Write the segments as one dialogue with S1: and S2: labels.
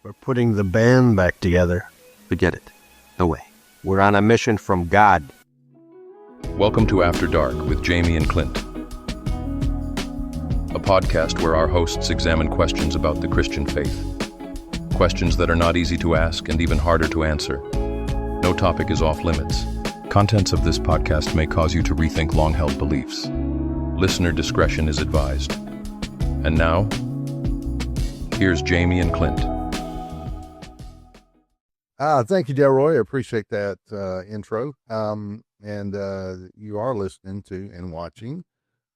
S1: We're putting the band back together.
S2: Forget it. No way.
S1: We're on a mission from God.
S3: Welcome to After Dark with Jamie and Clint, a podcast where our hosts examine questions about the Christian faith. Questions that are not easy to ask and even harder to answer. No topic is off limits. Contents of this podcast may cause you to rethink long-held beliefs. Listener discretion is advised. And now, here's Jamie and Clint.
S4: Thank you, Delroy. I appreciate that intro. You are listening to and watching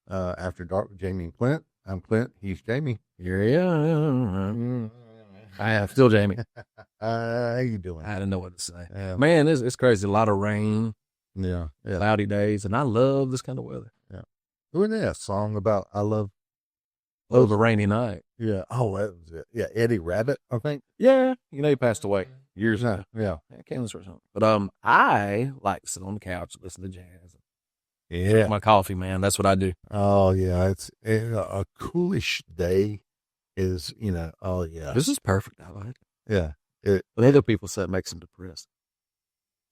S4: After Dark with Jamie and Clint. I'm Clint. He's Jamie.
S5: Here I am. I am still Jamie.
S4: How you doing?
S5: I didn't know what to say. Man, it's crazy. A lot of rain.
S4: Yeah.
S5: Cloudy days, and I love this kind of weather.
S4: Yeah. Who is that song about? I love
S5: a rainy night.
S4: Yeah. Oh, that was it. Yeah, Eddie Rabbit, I think.
S5: Yeah, he passed away years ago.
S4: Yeah.
S5: I can't listen to something. But I like to sit on the couch and listen to jazz.
S4: Yeah.
S5: My coffee, man. That's what I do.
S4: Oh yeah, it's a coolish day. Is oh yeah.
S5: This is perfect. I like it.
S4: Yeah.
S5: But other people say it makes them depressed.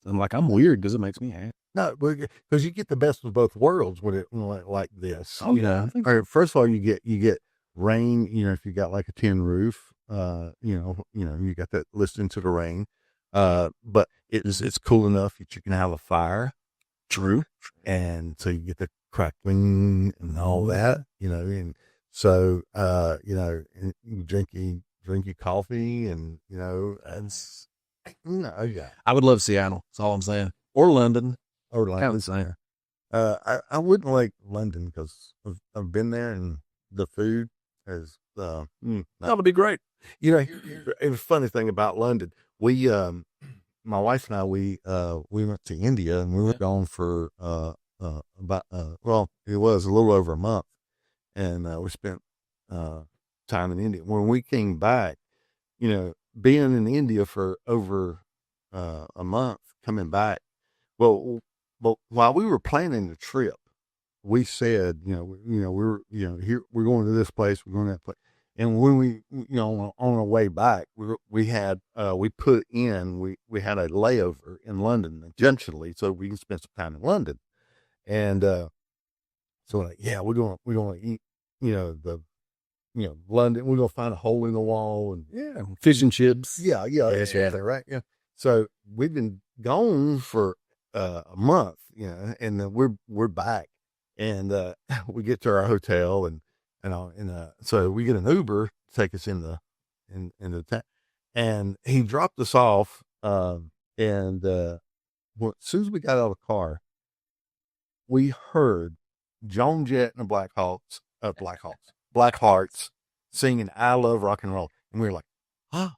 S5: I'm like, I'm weird because it makes me happy.
S4: No, because you get the best of both worlds when it like this.
S5: Oh yeah.
S4: First of all, you get rain. If you got like a tin roof, you got that listening to the rain. But it's cool enough that you can have a fire.
S5: True.
S4: And so you get the crackling and all that. And so and you drink your coffee, and yeah.
S5: I would love Seattle. That's all I'm saying. Or London.
S4: Or London.
S5: Kind of the same.
S4: I wouldn't like London because I've been there and the food is
S5: that would be great.
S4: A funny thing about London, we my wife and I we went to India, and we were gone for about it was a little over a month, and we spent time in India. When we came back, being in India for over a month, coming back, well, while we were planning the trip, we said, we're here, we're going to this place, we're going to that place, and when we, on our way back, we had a layover in London intentionally so we can spend some time in London, and so we're going to eat, London. We're gonna find a hole in the wall and
S5: fish and chips.
S4: Yeah, right. Yeah. So we've been gone for a month, and then we're back, and we get to our hotel, and so we get an Uber to take us in the town, and he dropped us off, as soon as we got out of the car, we heard Joan Jett and the Blackhearts singing "I Love Rock and Roll," and we were like, and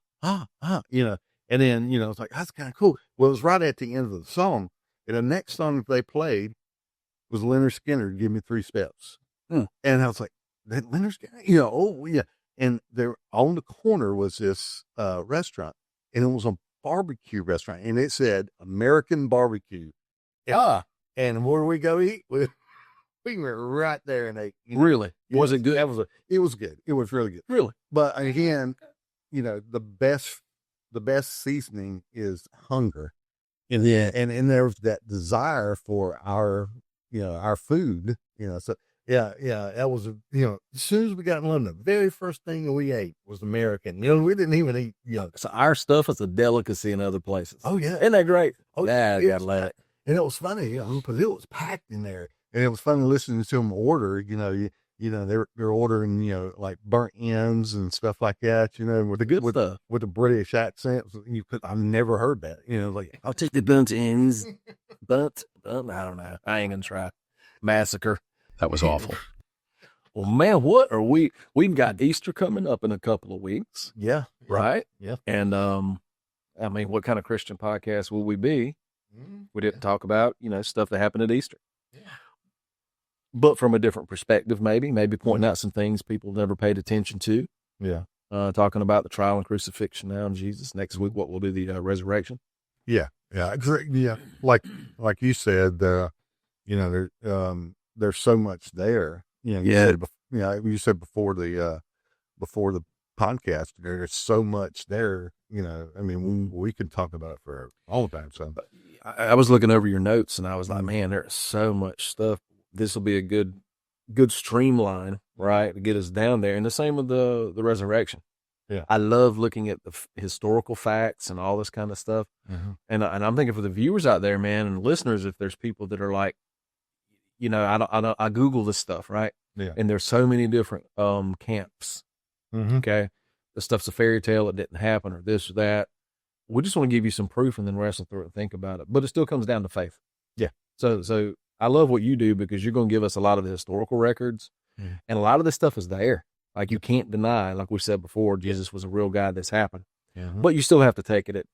S4: then it's like, that's kind of cool. Well, it was right at the end of the song, and the next song that they played was Leonard Skinner, "Give Me Three Steps," and I was like, that Leonard Skinner, oh yeah, and there on the corner was this restaurant, and it was a barbecue restaurant, and it said American Barbecue. And where do we go eat? We were right there and ate.
S5: Really? Was it good?
S4: It was good. It was really good.
S5: Really?
S4: But again, the best seasoning is hunger. And there was that desire for our food, so that was, as soon as we got in London, the very first thing that we ate was American. We didn't even eat,
S5: So our stuff is a delicacy in other places.
S4: Oh yeah.
S5: Isn't that great?
S4: Oh
S5: yeah. I gotta let it.
S4: And it was funny, because it was packed in there. And it was funny listening to them order, they're ordering, like burnt ends and stuff like that, with
S5: the good stuff,
S4: with the British accent. I've never heard that, like,
S5: I'll take the burnt ends, but I don't know. I ain't gonna try. Massacre.
S3: That was awful.
S5: Well, man, what are we? We've got Easter coming up in a couple of weeks.
S4: Yeah.
S5: Right.
S4: Yeah.
S5: And what kind of Christian podcast will we be? We didn't talk about, stuff that happened at Easter. Yeah. But from a different perspective, maybe pointing out some things people never paid attention to.
S4: Yeah.
S5: Talking about the trial and crucifixion now in Jesus. Next week, what we'll do, the resurrection.
S4: Yeah. Yeah. Yeah. Like you said, there's so much there. You said before the podcast. There's so much there, you know. I mean, we could talk about it for a long time. So
S5: I was looking over your notes and I was like, man, there's so much stuff. This will be a good streamline, right, to get us down there. And the same with the resurrection.
S4: Yeah.
S5: I love looking at the historical facts and all this kind of stuff. And I'm thinking for the viewers out there, man, and listeners, if there's people that are like, you know, I Google this stuff, right?
S4: Yeah.
S5: And there's so many different camps. Okay. The stuff's a fairy tale. It didn't happen or this or that. We just want to give you some proof and then wrestle through it and think about it. But it still comes down to faith.
S4: Yeah.
S5: So I love what you do because you're going to give us a lot of the historical records and a lot of this stuff is there. Like you can't deny, like we said before, Jesus was a real guy. This happened, but you still have to take it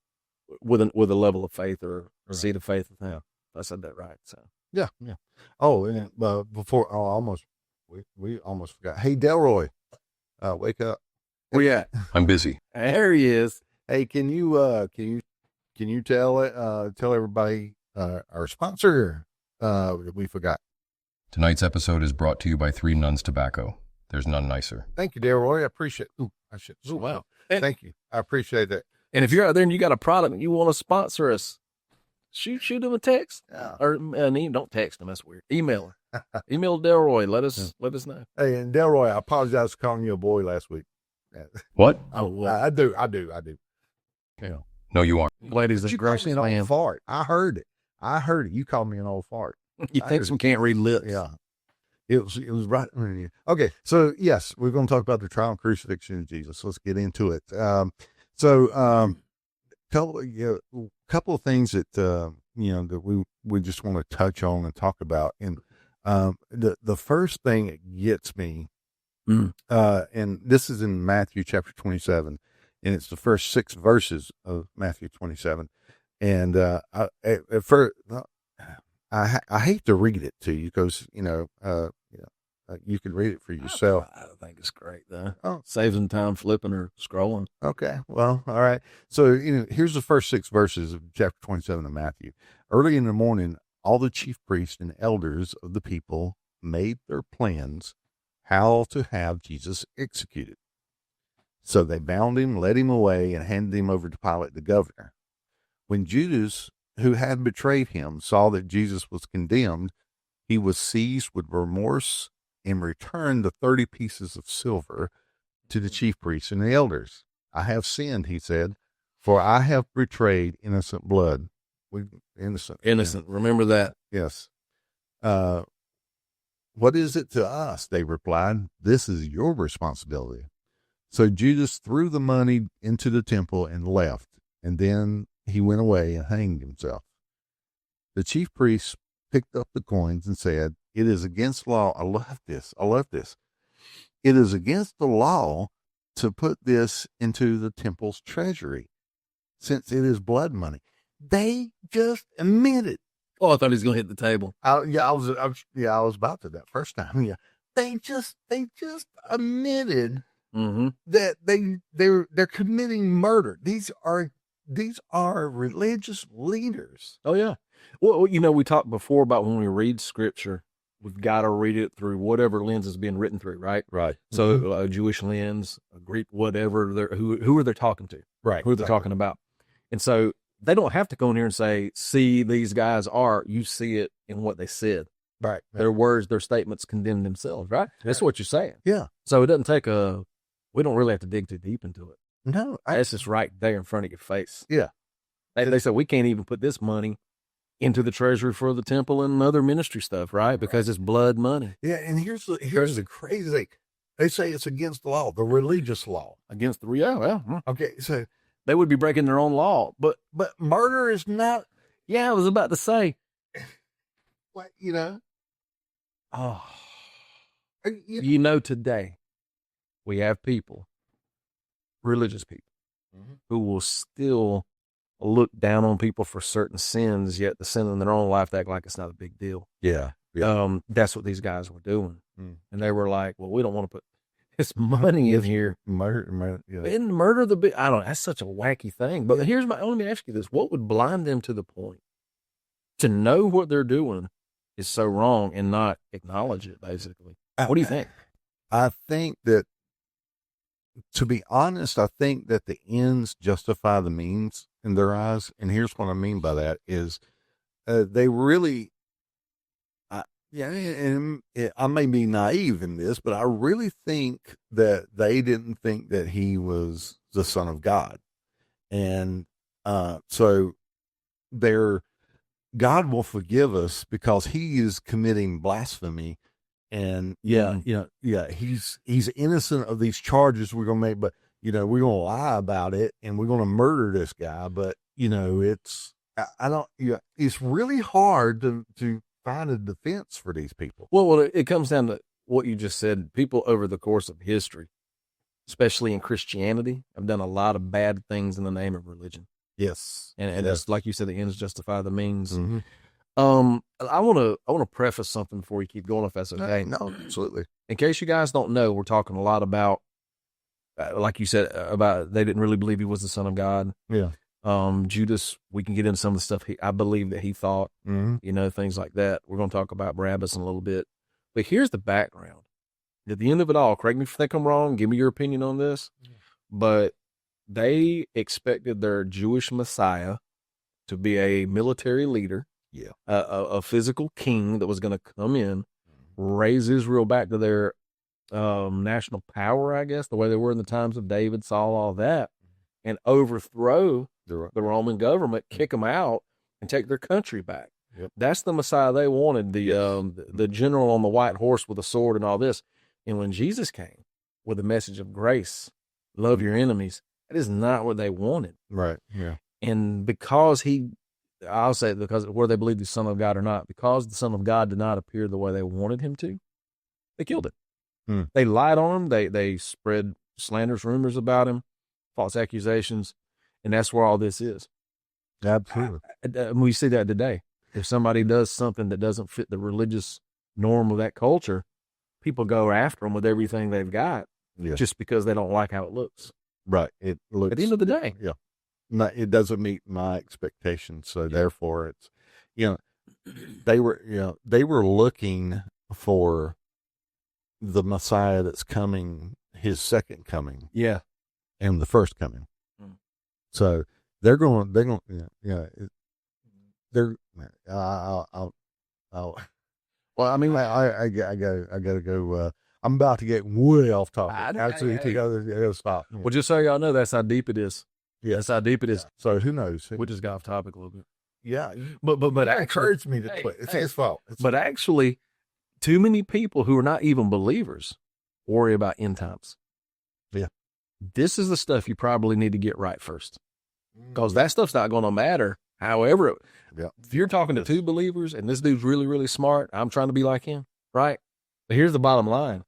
S5: with a level of faith or a seed of faith. Yeah. I said that right. So
S4: yeah. Oh, and before we almost forgot. Hey, Delroy, wake up.
S5: Where you at?
S3: I'm busy.
S5: There he is.
S4: Hey, can you tell everybody our sponsor? We forgot.
S3: Tonight's episode is brought to you by 3 Nuns Tobacco. There's none nicer.
S4: Thank you, Delroy. I appreciate it.
S5: Wow.
S4: Thank you. I appreciate that.
S5: And if you're out there and you got a product and you want to sponsor us, shoot them a text.
S4: Yeah.
S5: Or don't text them. That's weird. Email her. Email Delroy. Let us know.
S4: Hey, and Delroy, I apologize for calling you a boy last week.
S3: What?
S5: Oh, well.
S4: I do. Yeah.
S3: No, you aren't.
S5: Ladies,
S4: You called me an old fart. I heard it. You called me an old fart.
S5: You think some can't read lips?
S4: Yeah. It was right. Okay. So yes, we're going to talk about the trial and crucifixion of Jesus. Let's get into it. Couple of things that, that we just want to touch on and talk about. And, the first thing that gets me, and this is in Matthew chapter 27, and it's the first 6 verses of Matthew 27. And, at first, I hate to read it to you because, you can read it for yourself.
S5: I think it's great, though.
S4: Oh.
S5: Saves them time flipping or scrolling.
S4: Okay. Well, all right. So, here's the first 6 verses of chapter 27 of Matthew. Early in the morning, all the chief priests and elders of the people made their plans how to have Jesus executed. So they bound him, led him away, and handed him over to Pilate the governor. When Judas, who had betrayed him, saw that Jesus was condemned, he was seized with remorse and returned the 30 pieces of silver to the chief priests and the elders. I have sinned, he said, for I have betrayed innocent blood. Innocent.
S5: Innocent. Remember that.
S4: Yes. What is it to us? They replied. This is your responsibility. So Judas threw the money into the temple and left, and then he went away and hanged himself. The chief priests picked up the coins and said, it is against law. I love this. It is against the law to put this into the temple's treasury, since it is blood money. They just admitted.
S5: Oh, I thought he was going to hit the table.
S4: I was about to that first time. Yeah, they just admitted that they're committing murder. These are religious leaders.
S5: Oh yeah. Well, we talked before about when we read scripture, we've got to read it through whatever lens is being written through, right?
S4: Right.
S5: So a Jewish lens, a Greek, whatever. Who are they talking to?
S4: Right.
S5: Who are they talking about? And so they don't have to go in here and say, see, these guys are, you see it in what they said.
S4: Right.
S5: Their words, their statements condemn themselves, right? That's what you're saying.
S4: Yeah.
S5: So it doesn't take we don't really have to dig too deep into it.
S4: No.
S5: It's just right there in front of your face.
S4: Yeah.
S5: They said, we can't even put this money into the treasury for the temple and other ministry stuff, right? Because it's blood money.
S4: Yeah. And here's the crazy thing. They say it's against the law, the religious law.
S5: Against the, yeah.
S4: Okay. So
S5: they would be breaking their own law, but
S4: murder is not.
S5: Yeah, I was about to say.
S4: What,
S5: Oh,
S4: you
S5: today we have people, religious people, who will still look down on people for certain sins, yet the sin in their own life, they act like it's not a big deal.
S4: Yeah.
S5: That's what these guys were doing. And they were like, well, we don't want to put this money in here.
S4: Murder. Yeah.
S5: And murder I don't know. That's such a wacky thing. But let me ask you this. What would blind them to the point to know what they're doing is so wrong and not acknowledge it, basically? What do you think?
S4: I think that to be honest, I think that the ends justify the means in their eyes. And here's what I mean by that is they really, and I may be naive in this, but I really think that they didn't think that he was the Son of God. And so God will forgive us because he is committing blasphemy. And he's innocent of these charges we're going to make, but we're going to lie about it and we're going to murder this guy. But it's really hard to find a defense for these people.
S5: Well, it comes down to what you just said. People over the course of history, especially in Christianity, have done a lot of bad things in the name of religion.
S4: Yes,
S5: and
S4: yes.
S5: It's like you said, the ends justify the means.
S4: Mm-hmm.
S5: I want to preface something before we keep going, if that's okay.
S4: No, absolutely.
S5: In case you guys don't know, we're talking a lot about, like you said, about they didn't really believe he was the Son of God.
S4: Yeah.
S5: Judas, we can get into some of the stuff I believe that he thought, things like that. We're going to talk about Barabbas in a little bit. But here's the background. At the end of it all, correct me if I think I'm wrong, give me your opinion on this, but they expected their Jewish Messiah to be a military leader, a physical king that was going to come in, raise Israel back to their national power, I guess, the way they were in the times of David, Saul, all that, and overthrow the Roman government, kick them out, and take their country back.
S4: Yep.
S5: That's the Messiah they wanted, the general on the white horse with a sword and all this. And when Jesus came with a message of grace, love your enemies, that is not what they wanted.
S4: Right, yeah.
S5: And because whether they believe the Son of God or not, because the Son of God did not appear the way they wanted him to, they killed him. They lied on him. They spread slanderous rumors about him, false accusations, and that's where all this is.
S4: Absolutely.
S5: We see that today. If somebody does something that doesn't fit the religious norm of that culture, people go after them with everything they've got just because they don't like how it looks.
S4: Right. It looks,
S5: at the end of the day.
S4: Yeah. No, it doesn't meet my expectations. So therefore it's, they were looking for the Messiah that's coming, his second coming.
S5: Yeah.
S4: And the first coming. So they're going, well, I mean, I gotta go. I'm about to get way off topic. Absolutely, gotta stop.
S5: Well, just so y'all know, that's how deep it is.
S4: Yeah,
S5: that's how deep it is.
S4: So who knows?
S5: We just got off topic a little bit.
S4: Yeah,
S5: but
S4: that encouraged me to quit. It's his fault.
S5: But actually, too many people who are not even believers worry about end times.
S4: Yeah,
S5: this is the stuff you probably need to get right first, because that stuff's not going to matter. However, if you're talking to two believers and this dude's really, really smart, I'm trying to be like him, right? But here's the bottom line.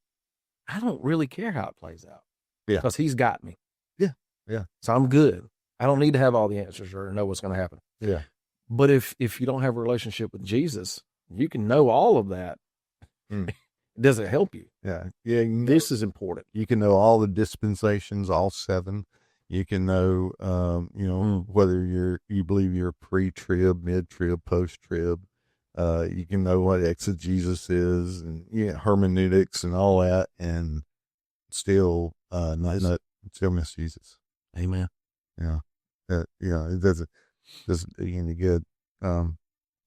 S5: I don't really care how it plays out.
S4: Yeah.
S5: Because he's got me.
S4: Yeah. Yeah.
S5: So I'm good. I don't need to have all the answers or know what's going to happen.
S4: Yeah.
S5: But if you don't have a relationship with Jesus, you can know all of that. It doesn't help you.
S4: Yeah. Yeah.
S5: This is important.
S4: You can know all the dispensations, all 7. You can know, whether you believe you're pre-trib, mid-trib, post-trib. You can know what exegesis is and hermeneutics and all that, and still miss Jesus.
S5: Amen.
S4: Yeah, it doesn't do you any good.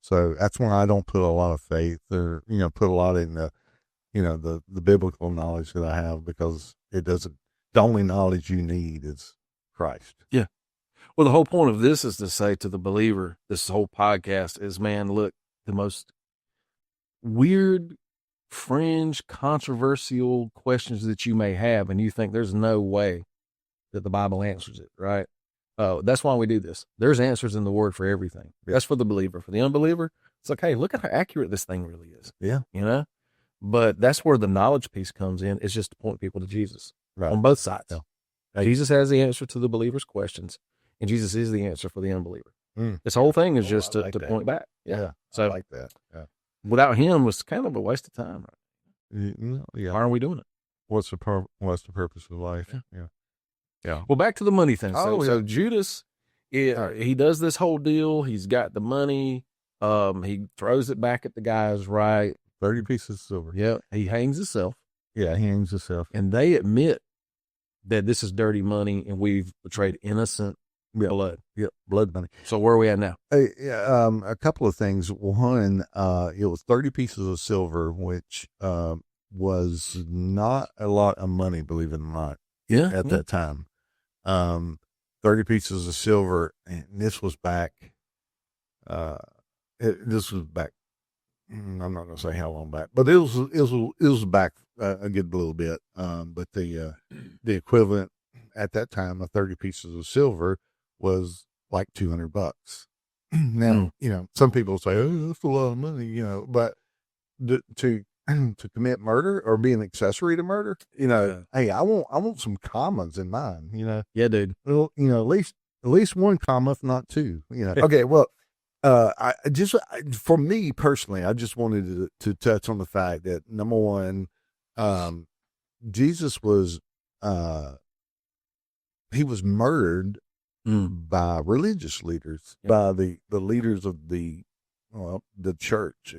S4: So that's why I don't put a lot of faith or put a lot in the biblical knowledge that I have, because it doesn't. The only knowledge you need is Christ.
S5: Yeah. Well, the whole point of this is to say to the believer, this whole podcast is, man, look, the most weird, fringe, controversial questions that you may have, and you think there's no way that the Bible answers it, right? That's why we do this. There's answers in the Word for everything. Yeah. That's for the believer. For the unbeliever, it's like, hey, look at how accurate this thing really is.
S4: Yeah.
S5: But that's where the knowledge piece comes in. It's just to point people to Jesus,
S4: right,
S5: on both sides.
S4: Yeah.
S5: Jesus has the answer to the believer's questions, and Jesus is the answer for the unbeliever. This whole thing is just to point back.
S4: Yeah.
S5: So
S4: I like that. Yeah.
S5: Without him was kind of a waste of time. Right?
S4: Yeah.
S5: Why are we doing it?
S4: What's the purpose of life? Yeah.
S5: Well, back to the money thing. So Judas, he does this whole deal. He's got the money. He throws it back at the guys, right?
S4: 30 pieces of silver.
S5: Yeah. He hangs himself.
S4: Yeah, he hangs himself.
S5: And they admit that this is dirty money and we've betrayed innocent blood.
S4: Yeah, blood money.
S5: So where are we at now?
S4: A couple of things. One, it was 30 pieces of silver, which was not a lot of money, believe it or not, at that time. 30 pieces of silver, and this was back. This was back. I'm not going to say how long back, but it was back a good little bit. But the equivalent at that time of 30 pieces of silver was like $200. Now, some people say, "Oh, that's a lot of money," but to commit murder or be an accessory to murder, hey, I want some commas in mine,
S5: Yeah, dude.
S4: Well, at least one comma, if not two, Okay, well, for me personally, I just wanted to touch on the fact that number one, Jesus was, he was murdered by religious leaders, by the leaders of the church,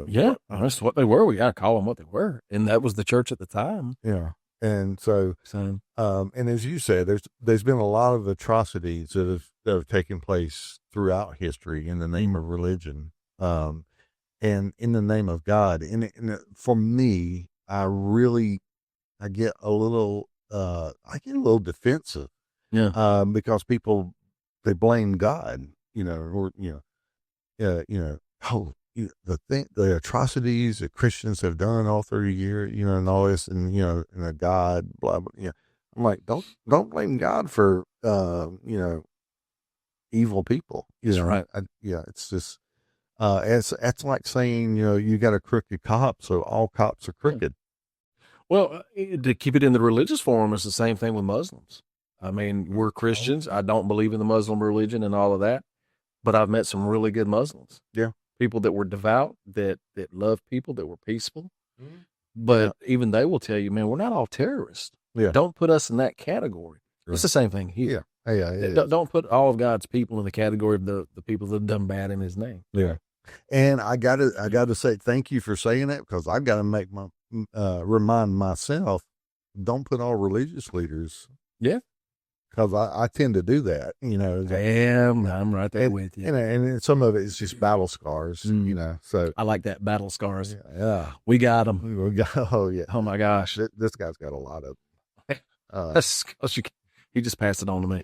S5: Yeah, that's what they were. We got to call them what they were. And that was the church at the time.
S4: Yeah. And so, and as you said, there's been a lot of atrocities that have taken place throughout history in the name of religion, and in the name of God. And for me, I get a little defensive, because people, they blame God, the atrocities that Christians have done all 30 years, and all this, and a God, blah blah. I'm like, don't blame God for evil people.
S5: That's right.
S4: It's just it's like saying you got a crooked cop, so all cops are crooked.
S5: Well, to keep it in the religious form, it's the same thing with Muslims. I mean, we're Christians. I don't believe in the Muslim religion and all of that, but I've met some really good Muslims.
S4: Yeah.
S5: People that were devout, that loved people, that were peaceful. Mm-hmm. But even they will tell you, man, we're not all terrorists.
S4: Yeah.
S5: Don't put us in that category. Right. It's the same thing here.
S4: Yeah.
S5: Don't put all of God's people in the category of the people that have done bad in his name.
S4: Yeah. And I gotta say thank you for saying that, because I've got to make my remind myself, don't put all religious leaders.
S5: Yeah.
S4: Because I tend to do that,
S5: I'm right there with you.
S4: And some of it is just battle scars, so.
S5: I like that, battle scars.
S4: Yeah.
S5: We got them.
S4: Oh, yeah.
S5: Oh, my gosh.
S4: This guy's got a lot of
S5: he just passed it on to me.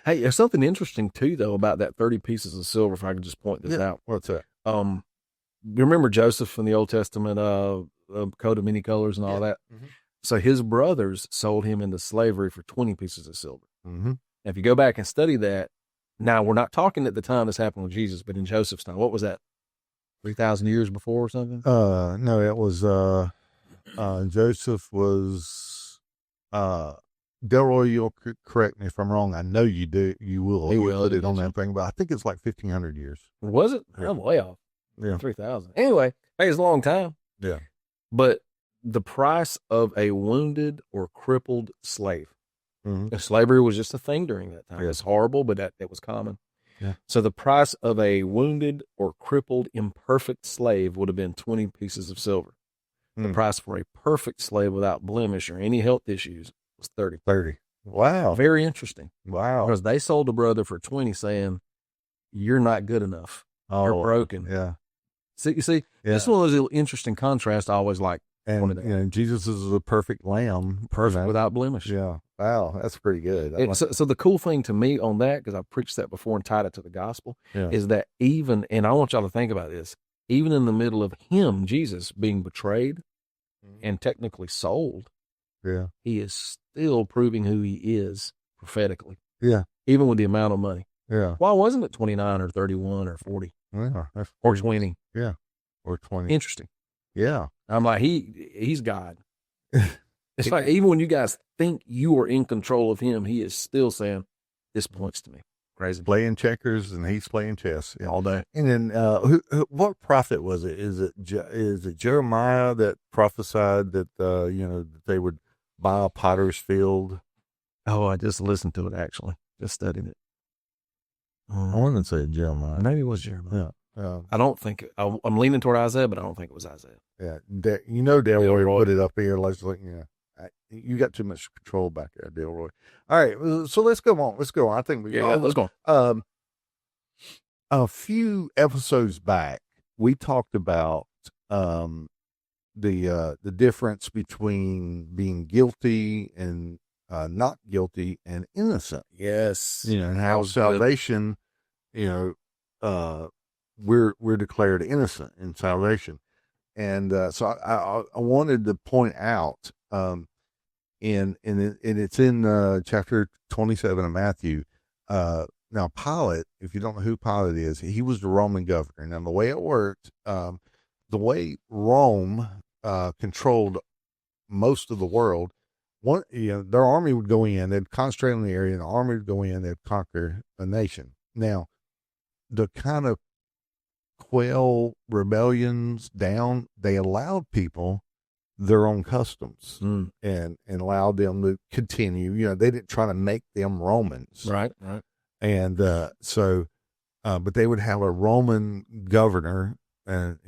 S5: Hey, there's something interesting, too, though, about that 30 pieces of silver, if I could just point this out.
S4: What's that?
S5: You remember Joseph in the Old Testament, coat of many colors and all that? Mm-hmm. So his brothers sold him into slavery for 20 pieces of silver.
S4: Mm-hmm.
S5: Now, if you go back and study that, now we're not talking at the time this happened with Jesus, but in Joseph's time, what was that? 3,000 years before or something?
S4: No, it was, Joseph was, Delroy, you'll correct me if I'm wrong. I know you do. You will.
S5: He will.
S4: Put it on that thing, but I think it's like 1,500 years.
S5: Was it?
S4: Yeah.
S5: I'm way off.
S4: Yeah.
S5: 3,000. Anyway, hey, it's a long time.
S4: Yeah.
S5: But the price of a wounded or crippled slave. Mm-hmm. Slavery was just a thing during that time. Yeah. It's horrible, but that was common.
S4: Yeah.
S5: So the price of a wounded or crippled imperfect slave would have been 20 pieces of silver. The price for a perfect slave without blemish or any health issues was 30.
S4: 30. Wow.
S5: Very interesting.
S4: Wow.
S5: Because they sold a brother for 20 saying, you're not good enough. You're broken.
S4: Yeah.
S5: So you see, this is one of those interesting contrasts I always like.
S4: And Jesus is a perfect lamb.
S5: Perfect without blemish.
S4: Yeah. Wow. That's pretty good.
S5: So the cool thing to me on that, because I've preached that before and tied it to the gospel, is that and I want y'all to think about this, even in the middle of him, Jesus, being betrayed and technically sold, he is still proving who he is prophetically.
S4: Yeah.
S5: Even with the amount of money.
S4: Yeah.
S5: Why wasn't it 29 or 31 or 40?
S4: Yeah.
S5: Or 20?
S4: Yeah. Or 20.
S5: Interesting.
S4: Yeah.
S5: I'm like, he's God. It's like, even when you guys think you are in control of him, he is still saying, this points to me. Crazy.
S4: Playing checkers and he's playing chess
S5: all day.
S4: And then, what prophet was it? Is it Jeremiah that prophesied that, that they would buy a potter's field?
S5: Oh, I just listened to it, actually. Just studied it.
S4: I wanted to say Jeremiah.
S5: Maybe it was Jeremiah.
S4: Yeah.
S5: I don't think, I'm leaning toward Isaiah, but I don't think it was Isaiah.
S4: Yeah. Delroy put it up here. You got too much control back there, Delroy. All right, so let's go on. Let's go on. I think
S5: let's go on.
S4: A few episodes back, we talked about the difference between being guilty and not guilty and innocent.
S5: Yes.
S4: And how salvation, we're declared innocent in salvation. And so I wanted to point out, and it's in chapter 27 of Matthew. Now Pilate, if you don't know who Pilate is, he was the Roman governor. Now the way it worked, the way Rome controlled most of the world, their army would go in, they'd concentrate on the area, and the army would go in, they'd conquer a nation. Now, the kind of quell rebellions down, they allowed people their own customs and allowed them to continue. They didn't try to make them Romans.
S5: Right.
S4: And but they would have a Roman governor, and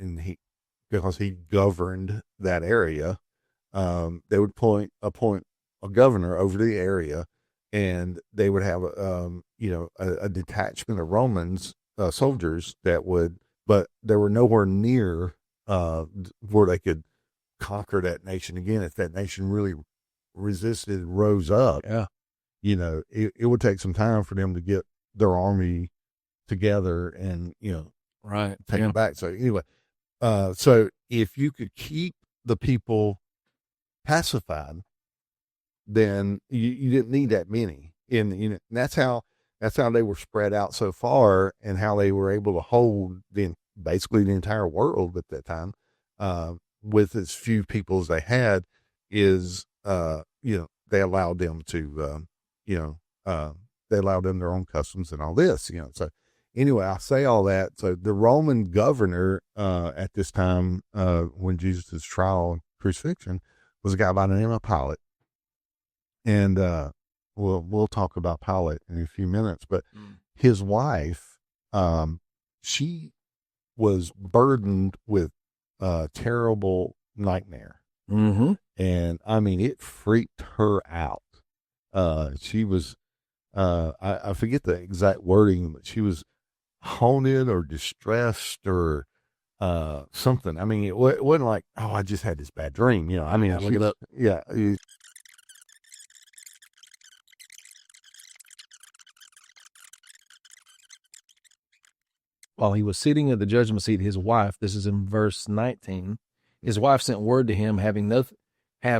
S4: because he governed that area, they would appoint a governor over the area, and they would have a detachment of Romans soldiers that would, but they were nowhere near where they could conquer that nation again. If that nation really resisted, rose up, it would take some time for them to get their army together and take it back. So anyway, so if you could keep the people pacified, then you didn't need that many. And that's how they were spread out so far, and how they were able to hold basically the entire world at that time, with as few people as they had, is they allowed them to they allowed them their own customs and all this. So anyway, I say all that. So the Roman governor at this time, when Jesus' trial and crucifixion, was a guy by the name of Pilate. And we'll talk about Pilate in a few minutes, but his wife, she was burdened with a terrible nightmare.
S5: Mm-hmm.
S4: And I mean, it freaked her out. She was, I forget the exact wording, but she was haunted or distressed or something. I mean, it wasn't like, oh, I just had this bad dream. I mean,
S5: look it up.
S4: Yeah.
S5: While he was sitting at the judgment seat, his wife, this is in verse 19, his wife sent word to him, have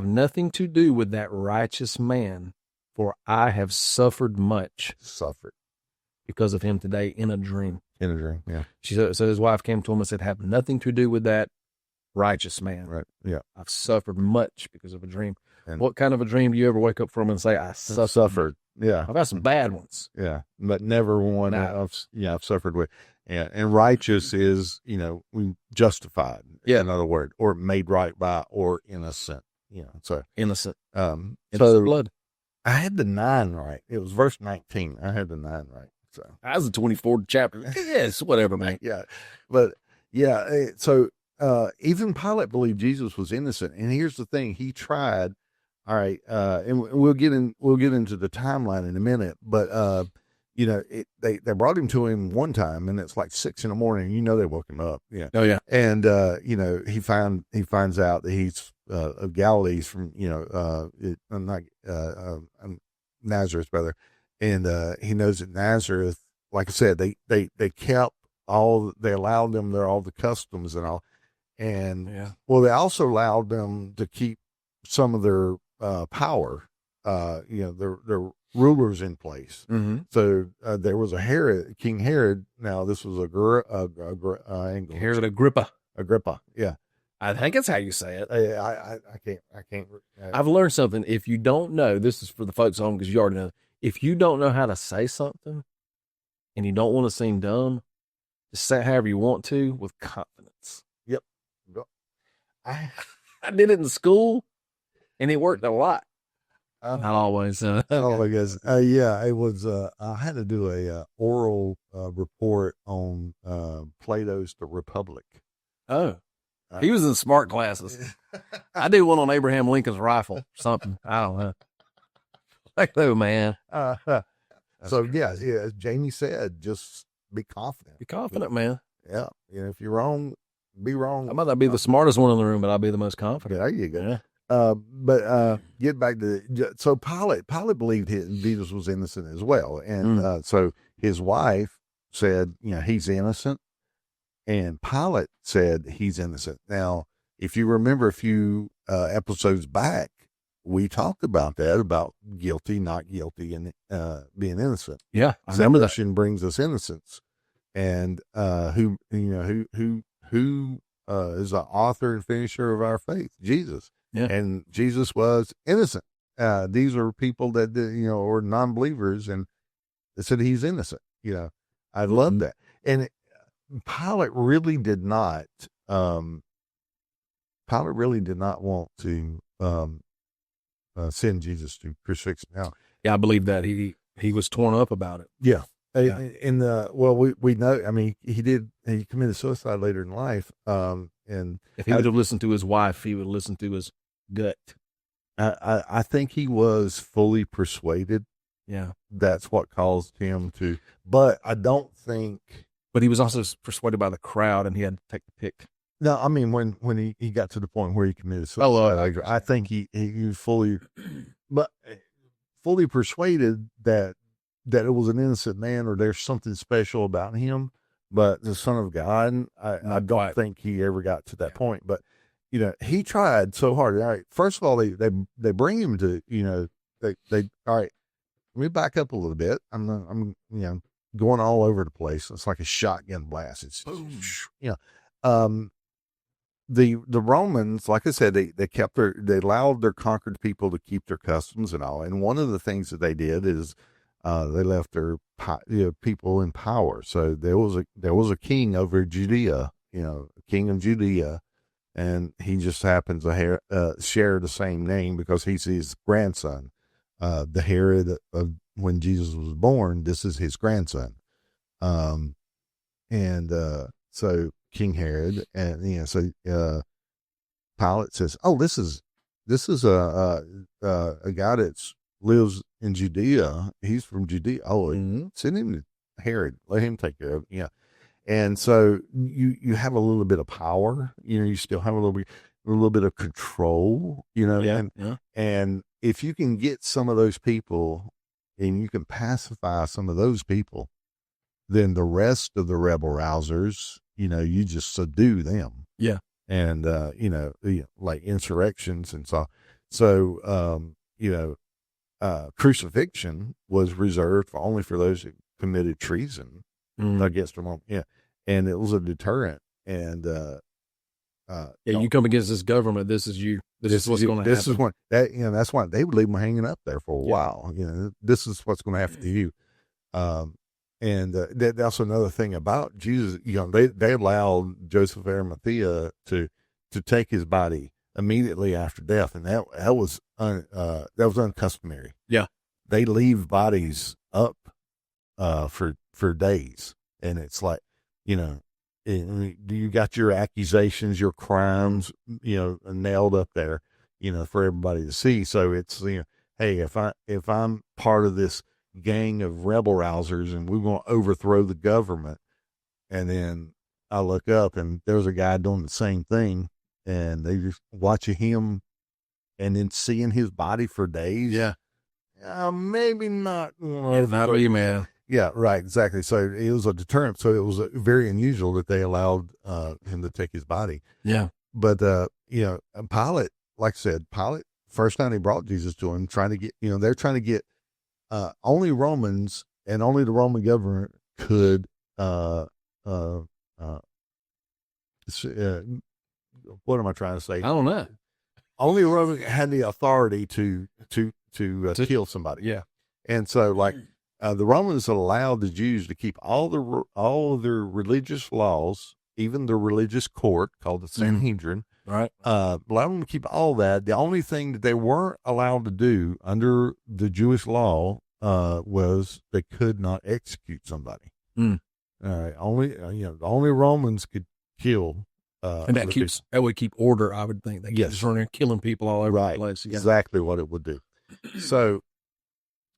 S5: nothing to do with that righteous man, for I have suffered much. Because of him today in a dream.
S4: Yeah.
S5: So his wife came to him and said, have nothing to do with that righteous man.
S4: Right. Yeah.
S5: I've suffered much because of a dream.
S4: And
S5: what kind of a dream do you ever wake up from and say, I suffered?
S4: Yeah.
S5: I've had some bad ones.
S4: Yeah. But never one I've suffered with. Yeah. And righteous is, justified.
S5: Yeah.
S4: Another word, or made right by, or innocent. So
S5: innocent.
S4: Innocent
S5: so blood.
S4: I had the 9 right. It was verse 19. I had the 9 right. So
S5: that was the 24th chapter. Yes, whatever, man.
S4: Yeah. But yeah. So even Pilate believed Jesus was innocent. And here's the thing. He tried. All right. And we'll get into the timeline in a minute, but they brought him to him one time, and it's like 6 a.m. They woke him up. Yeah.
S5: Oh yeah.
S4: And he finds out that he's of Galilee from Nazareth, brother, and he knows that Nazareth, like I said, they kept they allowed them all the customs and all, and they also allowed them to keep some of their power, their rulers in place.
S5: Mm-hmm.
S4: So there was King Herod. Now this was
S5: Herod Agrippa.
S4: Yeah.
S5: I think that's how you say it.
S4: I can't.
S5: I've learned something. If you don't know, this is for the folks at home because you already know. If you don't know how to say something and you don't want to seem dumb, just say it however you want to with confidence.
S4: Yep.
S5: I did it in school, and it worked a lot. Not always.
S4: Oh my goodness. Yeah, it was. I had to do a oral report on Plato's The Republic.
S5: Oh. He was in smart classes. I do one on Abraham Lincoln's rifle or something. I don't know. Like, oh, man.
S4: So, yeah, as Jamie said, just be confident.
S5: Be confident, man.
S4: Yeah. If you're wrong, be wrong.
S5: I might not be the smartest one in the room, but I'll be the most confident.
S4: There you go.
S5: Yeah.
S4: But get back to so Pilate believed Jesus was innocent as well, and so his wife said, he's innocent, and Pilate said he's innocent. Now, if you remember a few episodes back, we talked about that, about guilty, not guilty, and being innocent.
S5: Yeah, I remember that.
S4: Salvation brings us innocence, and who is the author and finisher of our faith? Jesus.
S5: Yeah.
S4: And Jesus was innocent. These are people that, are non-believers, and they said he's innocent. I love that. And Pilate really did not want to send Jesus to crucifixion. Now,
S5: yeah, I believe that he was torn up about it.
S4: Yeah. We know, I mean, he committed suicide later in life. And
S5: if he would have listened to his wife, he would have listened to his gut.
S4: I think he was fully persuaded.
S5: Yeah.
S4: That's what caused him to, but I don't think.
S5: But he was also persuaded by the crowd, and he had to take the pick.
S4: No, I mean, when he got to the point where he committed suicide, I think he was fully persuaded that it was an innocent man, or there's something special about him. But the Son of God, I don't think he ever got to that point. But he tried so hard. All right, first of all, they bring him to they all right. Let me back up a little bit. I'm going all over the place. It's like a shotgun blast. It's boom. The Romans, like I said, they allowed their conquered people to keep their customs and all. And one of the things that they did is they left their people in power. So there was a king over Judea, king of Judea, and he just happens to share the same name because he's his grandson. The Herod of when Jesus was born, this is his grandson. So King Herod, and so Pilate says, "Oh, this is a guy that lives in Judea. He's from Judea. Oh, send him to Herod. Let him take care of it." Yeah, and so you have a little bit of power. You still have a little bit of control. And if you can get some of those people, and you can pacify some of those people, then the rest of the rebel rousers, you just subdue them.
S5: Yeah.
S4: And, like insurrections and so. So, crucifixion was reserved only for those who committed treason against them. Yeah. And it was a deterrent. And,
S5: you come against this government. This is you. This is what's going to happen.
S4: This is what that's why they would leave them hanging up there for a while. This is what's going to happen to you. And that's another thing about Jesus. They allowed Joseph of Arimathea to take his body immediately after death, and that was uncustomary.
S5: Yeah,
S4: they leave bodies up for days, and it's like you got your accusations, your crimes, nailed up there, for everybody to see. So it's hey, if I'm part of this gang of rebel rousers and we're going to overthrow the government, and then I look up and there's a guy doing the same thing, and they just watching him and then seeing his body for days.
S5: Yeah.
S4: Maybe not.
S5: Not you, man.
S4: Yeah, right. Exactly. So it was a deterrent. So it was very unusual that they allowed him to take his body.
S5: Yeah.
S4: But, Pilate, like I said, first time he brought Jesus to him, trying to get, they're trying to get, only Romans and only the Roman government could, what am I trying to say?
S5: I don't know.
S4: Only Roman had the authority to kill somebody.
S5: Yeah.
S4: And so the Romans allowed the Jews to keep all of their religious laws, even the religious court called the Sanhedrin.
S5: Right.
S4: Allowed them to keep all that. The only thing that they weren't allowed to do under the Jewish law was they could not execute somebody. All right. Only Romans could kill
S5: And that would keep order, I would think. They
S4: Yes.
S5: just running there killing people all over
S4: right,
S5: the place. Yeah.
S4: exactly what it would do. So,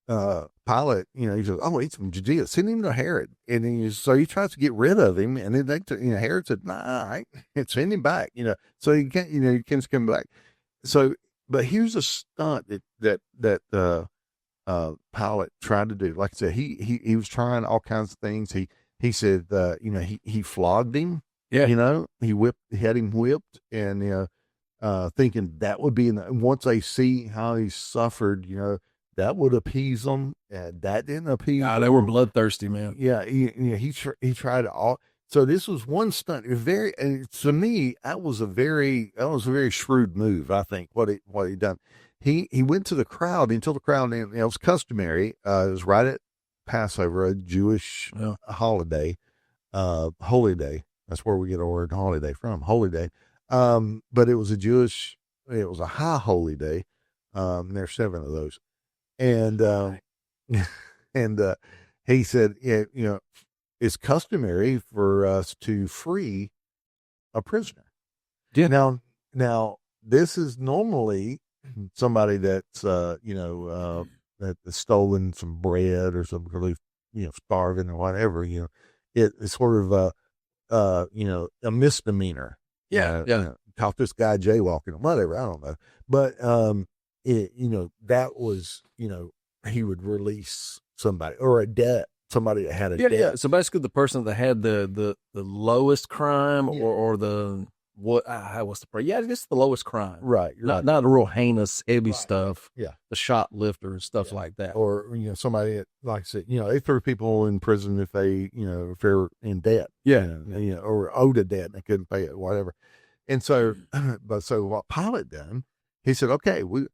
S4: Pilate, he says, "Oh, he's from Judea. Send him to Herod." And he tries to get rid of him, and then Herod said, "Nah, I ain't send him back." So he can't, he can't come back. So, but here's a stunt that Pilate tried to do. Like I said, he was trying all kinds of things. He said, he flogged him.
S5: Yeah.
S4: He had him whipped, and thinking that would be once they see how he suffered, that would appease them. That didn't appease.
S5: They were bloodthirsty, man.
S4: Yeah, he tried all. So this was one stunt. And to me, that was a very shrewd move. I think what he done. He went to the crowd and told the crowd, and it was customary. It was right at Passover, a Jewish holiday, holy day. That's where we get our word holiday from, holy day. But it was a high holy day. There's 7 of those. And, he said, it's customary for us to free a prisoner.
S5: Yeah.
S4: Now this is normally somebody that's, that's stolen some bread or some really, starving or whatever, it's sort of a misdemeanor.
S5: Yeah.
S4: Caught this guy jaywalking or whatever. I don't know. But, that was, he would release somebody or a debt, somebody that had a debt.
S5: Yeah. So basically the person that had the lowest crime or the, what's the prayer? Yeah, just the lowest crime.
S4: Right.
S5: Not the real heinous, heavy stuff.
S4: Yeah.
S5: The shoplifter and stuff like that.
S4: Or, somebody that, like I said, they threw people in prison if they're in debt.
S5: Yeah.
S4: Or owed a debt and they couldn't pay it, whatever. And so, so what Pilate done, he said, "Okay, we're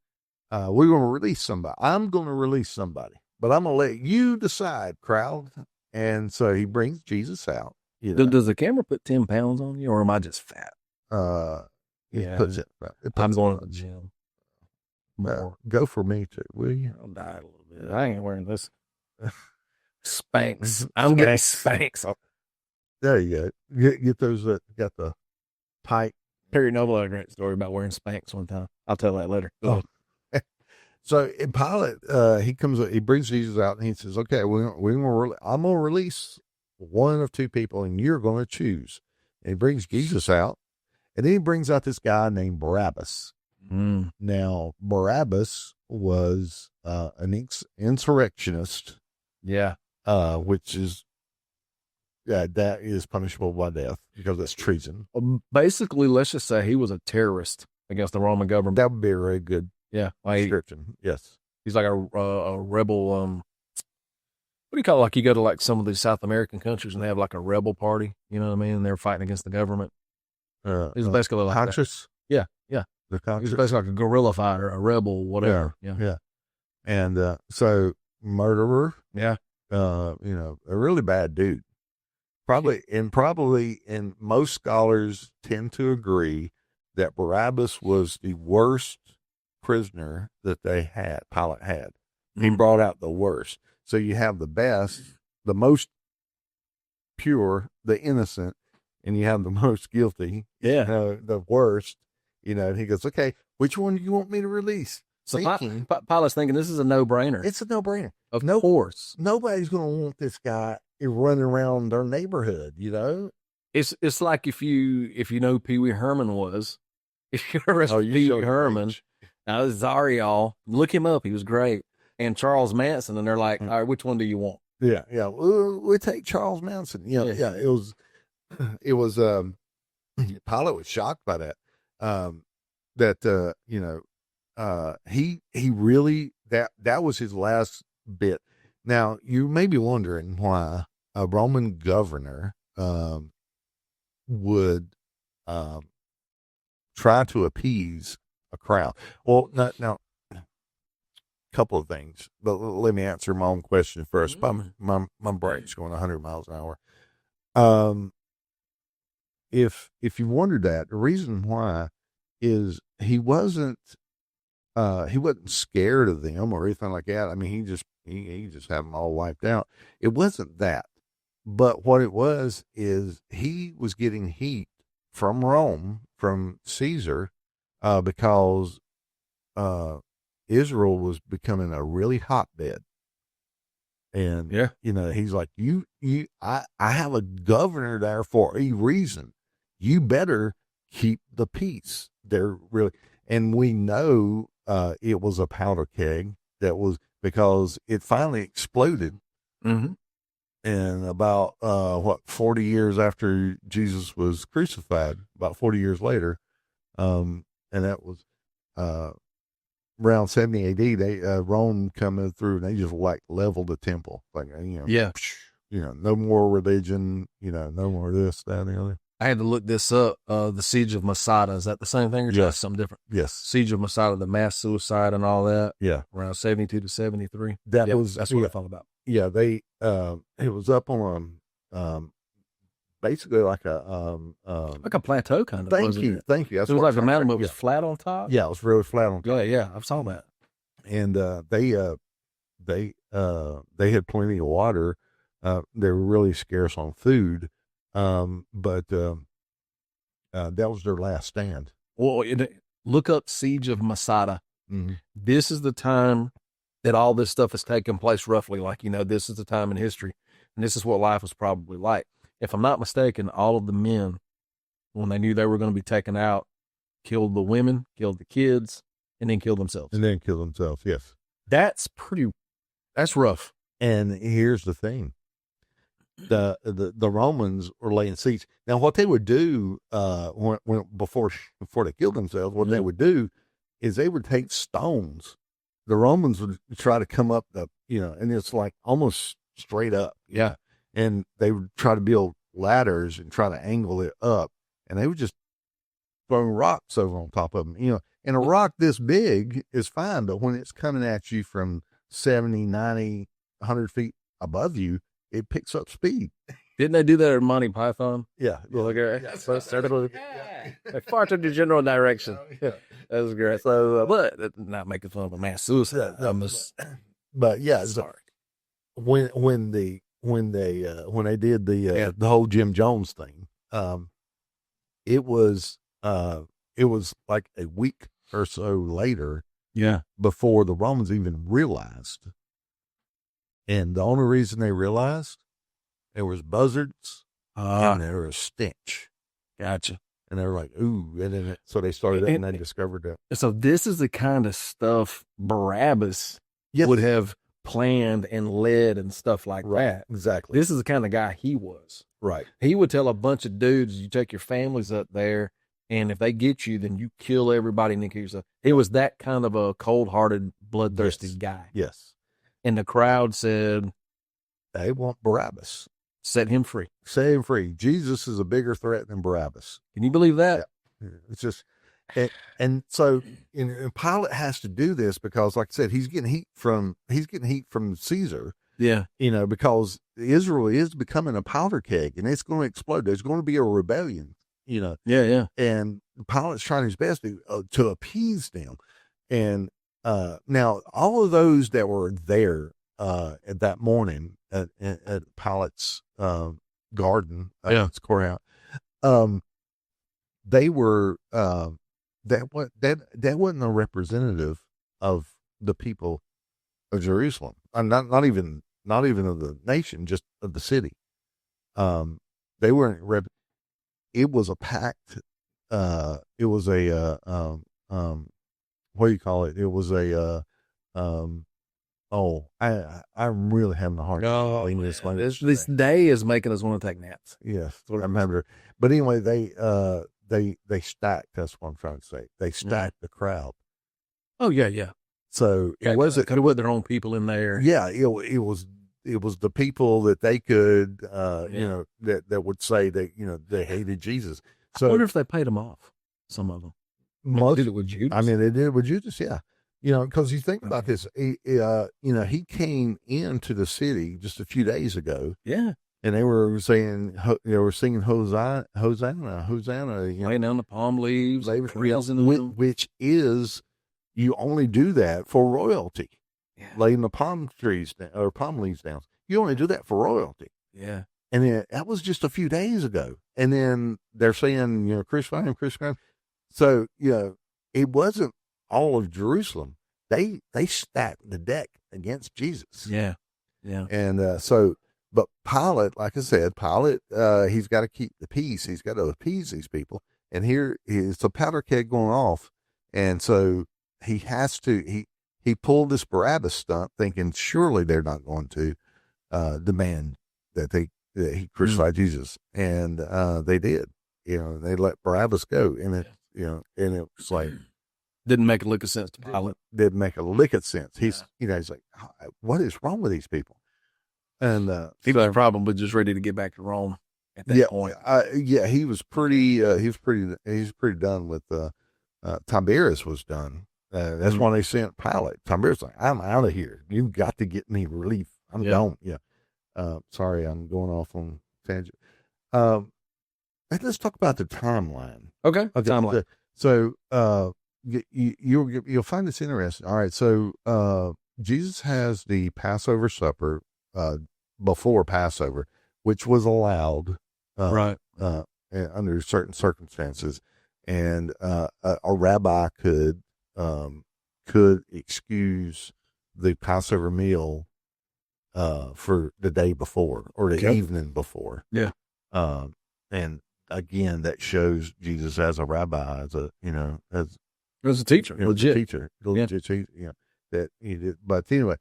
S4: going to release somebody. I'm going to release somebody, but I'm going to let you decide, crowd." And so he brings Jesus out.
S5: Does the camera put 10 pounds on you, or am I just fat?
S4: It puts it.
S5: I'm going to the gym.
S4: Go for me too, will you?
S5: I'll die a little bit. I ain't wearing this. Spanx. I'm getting Spanx.
S4: There you go. Get those that got the tight.
S5: Perry Noble had a great story about wearing Spanx one time. I'll tell that later.
S4: Oh. So Pilate, he brings Jesus out and he says, "Okay, I'm going to release one of 2 people and you're going to choose." And he brings Jesus out, and then he brings out this guy named Barabbas. Now, Barabbas was an insurrectionist.
S5: Yeah.
S4: Which is, that is punishable by death because that's treason.
S5: Basically, let's just say he was a terrorist against the Roman government.
S4: That would be a very good description. Yes.
S5: He's like a rebel. What do you call it? Like you go to like some of these South American countries and they have like a rebel party. You know what I mean? And they're fighting against the government. He's basically like
S4: conscious.
S5: That. Yeah.
S4: The conscious.
S5: He's basically like a guerrilla fighter, a rebel, whatever.
S4: Yeah. And so murderer.
S5: Yeah.
S4: A really bad dude. Probably, and most scholars tend to agree that Barabbas was the worst prisoner that Pilate had. He brought out the worst. So you have the best, the most pure, the innocent, and you have the most guilty.
S5: Yeah.
S4: The worst, and he goes, "Okay, which one do you want me to release?"
S5: So Pilate's thinking this is a no-brainer.
S4: It's a no-brainer.
S5: Of course.
S4: Nobody's going to want this guy running around their neighborhood,
S5: It's like if you know Pee Wee Herman was, if you arrest Pee Wee Herman, now this is y'all, look him up, he was great, and Charles Manson, and they're like, all right, which one do you want?
S4: Yeah, we'll take Charles Manson. It was Pilate was shocked by that. He really, that was his last bit. Now, you may be wondering why a Roman governor would try to appease a crowd. Well, now, a couple of things, but let me answer my own question first. My brain's going 100 miles an hour. If you wondered that, the reason why is he wasn't scared of them or anything like that. I mean, he just had them all wiped out. It wasn't that, but what it was is he was getting heat from Rome, from Caesar, because Israel was becoming a really hotbed. And, he's like, I have a governor there for a reason. You better keep the peace. And we know it was a powder keg that was, because it finally exploded.
S5: Mm-hmm.
S4: And about 40 years after Jesus was crucified, about 40 years later, and that was around 70 A.D. They Rome coming through, and they just leveled the temple, no more religion, no more this, that, and the other.
S5: I had to look this up. The Siege of Masada, is that the same thing or just something different?
S4: Yes,
S5: Siege of Masada, the mass suicide and all that.
S4: Yeah,
S5: around 72 to 73.
S4: That's
S5: what it's all about.
S4: Yeah, they it was up on basically like a
S5: plateau kind of.
S4: Thank you.
S5: That's it was like a mountain, but it was flat on top.
S4: Yeah, it was really flat on top.
S5: Yeah, I saw that.
S4: And they had plenty of water. They were really scarce on food, but that was their last stand.
S5: Well, look up Siege of Masada.
S4: Mm-hmm.
S5: This is the time that all this stuff has taken place, roughly. This is the time in history, and this is what life was probably like. If I'm not mistaken, all of the men, when they knew they were going to be taken out, killed the women, killed the kids, and then killed themselves.
S4: Yes.
S5: That's rough.
S4: And here's the thing. The Romans were laying siege. Now, what they would do before they killed themselves, what they would do is they would take stones. The Romans would try to come up and it's like almost straight up.
S5: Yeah.
S4: And they would try to build ladders and try to angle it up, and they would just throw rocks over on top of them. And a rock this big is fine, but when it's coming at you from 70, 90, 100 feet above you, it picks up speed.
S5: Didn't they do that at Monty Python?
S4: Yeah.
S5: They fart in the general direction. Yeah. That was great. So, but not making fun of a mass suicide.
S4: But yeah,
S5: sorry.
S4: When they did the whole Jim Jones thing, it was like a week or so later, before the Romans even realized. And the only reason they realized, there was buzzards and there was stench.
S5: Gotcha.
S4: And they were like, ooh, so they started it, and they discovered that.
S5: So this is the kind of stuff Barabbas would have planned and led and stuff like that.
S4: Exactly.
S5: This is the kind of guy he was.
S4: Right.
S5: He would tell a bunch of dudes, you take your families up there, and if they get you, then you kill everybody and then kill yourself. It was that kind of a cold-hearted, bloodthirsty guy.
S4: Yes.
S5: And the crowd said,
S4: they want Barabbas.
S5: Set him free.
S4: Set him free. Jesus is a bigger threat than Barabbas.
S5: Can you believe that?
S4: Yeah. It's just, and so and Pilate has to do this because, like I said, he's getting heat from Caesar.
S5: Yeah.
S4: Because Israel is becoming a powder keg, and it's going to explode. There's going to be a rebellion.
S5: Yeah.
S4: And Pilate's trying his best to appease them. And now all of those that were there at that morning at Pilate's garden, it's courthouse, they were that wasn't a representative of the people of Jerusalem. Not even of the nation, just of the city. They weren't. It was a pact. It was a what do you call it? It was a I'm really having a hard time explaining this.
S5: This day is making us want to take naps.
S4: Yes, I remember. But anyway, they stacked. That's what I'm trying to say. They stacked the crowd.
S5: Oh yeah.
S4: So it wasn't.
S5: Could have put their own people in there.
S4: Yeah, it was the people that they could, that would say that they hated Jesus. So
S5: I wonder if they paid them off. Some of them. Did it with Judas?
S4: I mean, they did it with Judas. Yeah, because you think about this. He came into the city just a few days ago.
S5: Yeah.
S4: And they were saying, singing Hosanna, Hosanna, Hosanna.
S5: Laying down the palm leaves,
S4: which is, you only do that for royalty.
S5: Yeah.
S4: Laying the palm trees down, or palm leaves down. You only do that for royalty.
S5: Yeah.
S4: And then that was just a few days ago. And then they're saying, crucify him, crucify him. So, it wasn't all of Jerusalem. They stacked the deck against Jesus.
S5: Yeah. Yeah.
S4: And but Pilate, like I said, he's got to keep the peace. He's got to appease these people. And here is a powder keg going off. And so he has to, he pulled this Barabbas stunt thinking surely they're not going to demand that he crucified Jesus. And they did. They let Barabbas go. And and it was like,
S5: didn't make a lick of sense to Pilate.
S4: Didn't make a lick of sense. He's like, what is wrong with these people? And
S5: he was probably just ready to get back to Rome at that point.
S4: He was pretty done with Tiberius was done. That's when they sent Pilate. Tiberius was like, I'm out of here. You've got to get me relief. I'm gone. Yeah. Sorry, I'm going off on tangent. Let's talk about the timeline.
S5: Okay. Timeline.
S4: So you'll find this interesting. All right. So Jesus has the Passover supper before Passover, which was allowed
S5: right
S4: under certain circumstances, and a rabbi could excuse the Passover meal for the day before or the evening before.
S5: Yeah.
S4: And again, that shows Jesus as a rabbi, as a
S5: teacher, legit
S4: teacher, that he did. But anyway,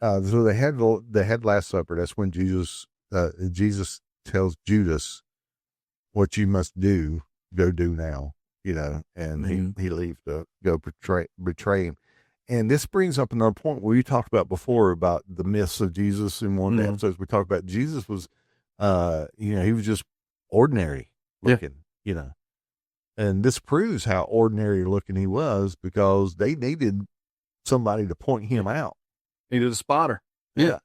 S4: so they had Last Supper. That's when Jesus tells Judas, "What you must do, go do now." And he leaves to go betray him. And this brings up another point where you talked about before about the myths of Jesus. In one of the episodes, we talked about Jesus was, he was just ordinary looking, and this proves how ordinary looking he was because they needed somebody to point him out.
S5: Needed a spotter.
S4: Yeah.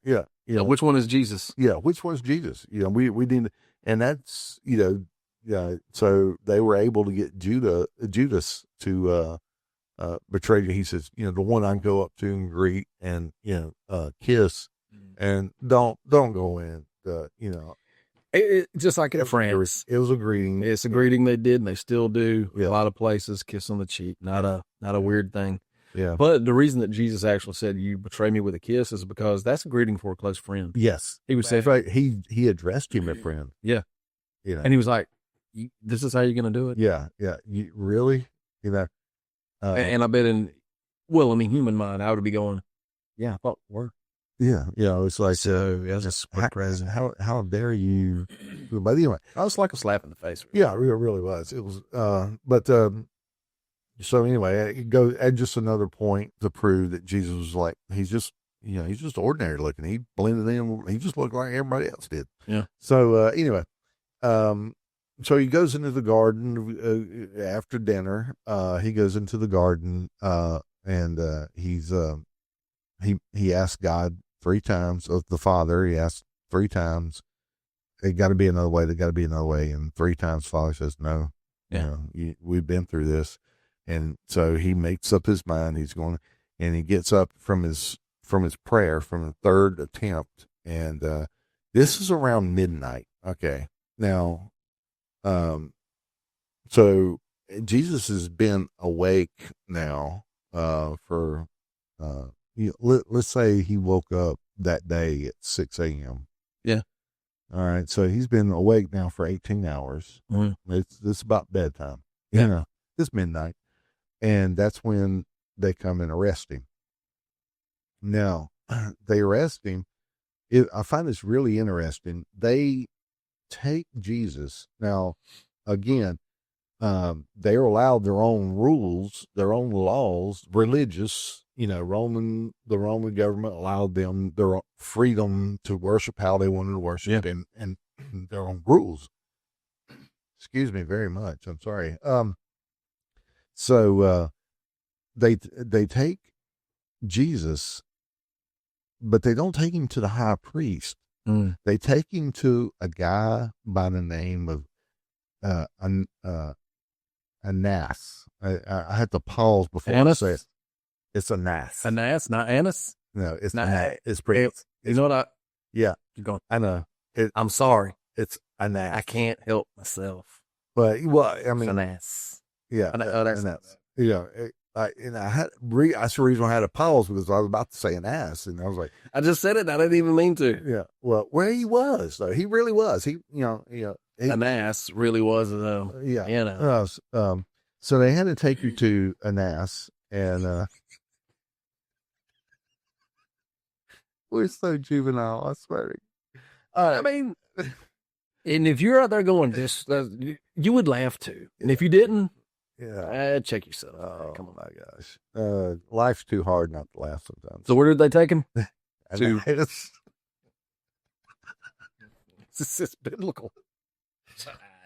S5: Which one is Jesus?
S4: Yeah. Which one's Jesus? We need, and that's, so they were able to get Judas to, betray you. He says, the one I can go up to and greet and, kiss and don't go in,
S5: just like in France.
S4: It was a greeting.
S5: It's a greeting they did and they still do. A lot of places, kiss on the cheek, not a weird thing.
S4: Yeah.
S5: But the reason that Jesus actually said, "You betray me with a kiss," is because that's a greeting for a close friend.
S4: Yes.
S5: He was saying,
S4: right. He addressed him as friend.
S5: Yeah. And he was like, "This is how you're going to do it?"
S4: Yeah. Yeah. You really,
S5: and I bet human mind, I would be going, "Yeah, I thought it worked."
S4: Yeah. It's like,
S5: so as a president,
S4: how dare you? But anyway,
S5: I was like a slap in the face.
S4: Yeah, it really was. It was, so anyway, it goes and just another point to prove that Jesus was like, he's just ordinary looking. He blended in. He just looked like everybody else did.
S5: Yeah.
S4: So anyway, so he goes into the garden after dinner. He goes into the garden, and he asked God 3 times of the Father. He asked 3 times. It got to be another way. There got to be another way. And 3 times, Father says no.
S5: Yeah.
S4: We've been through this. And so he makes up his mind. He's going, and he gets up from his prayer from the 3rd attempt. And this is around midnight. Okay. Now, so Jesus has been awake now for let's say he woke up that day at 6 a.m.
S5: Yeah.
S4: All right. So he's been awake now for 18 hours. It's about bedtime.
S5: Yeah.
S4: It's midnight. And that's when they come and arrest him. Now, they arrest him. I find this really interesting. They take Jesus. Now, again, they are allowed their own rules, their own laws, religious. The Roman government allowed them their freedom to worship how they wanted to worship and their own rules. Excuse me very much. I'm sorry. So they take Jesus, but they don't take him to the high priest. They take him to a guy by the name of Annas. I had to pause before I say it. It's Annas.
S5: Annas, not Annas?
S4: No, it's
S5: not.
S4: Annas. It's pretty.
S5: You know what?
S4: Yeah.
S5: Keep going.
S4: I know.
S5: I'm sorry.
S4: It's an ass.
S5: I can't help myself.
S4: But well, I
S5: It's
S4: mean,
S5: an ass.
S4: yeah,
S5: That's
S4: yeah. And I had that's the reason I had a pause because I was about to say an ass, and I was like,
S5: I just said it. I didn't even mean to.
S4: yeah. Well, where he was though, he really was. He,
S5: An ass really was though.
S4: yeah.
S5: You know.
S4: So they had to take you to an ass, and we're so juvenile. I swear.
S5: I mean, and if you're out there going this, you would laugh too. And if you didn't,
S4: yeah.
S5: check yourself.
S4: Oh,
S5: Come on.
S4: my gosh. Life's too hard not to laugh sometimes.
S5: So where did they take him?
S4: To
S5: This is biblical.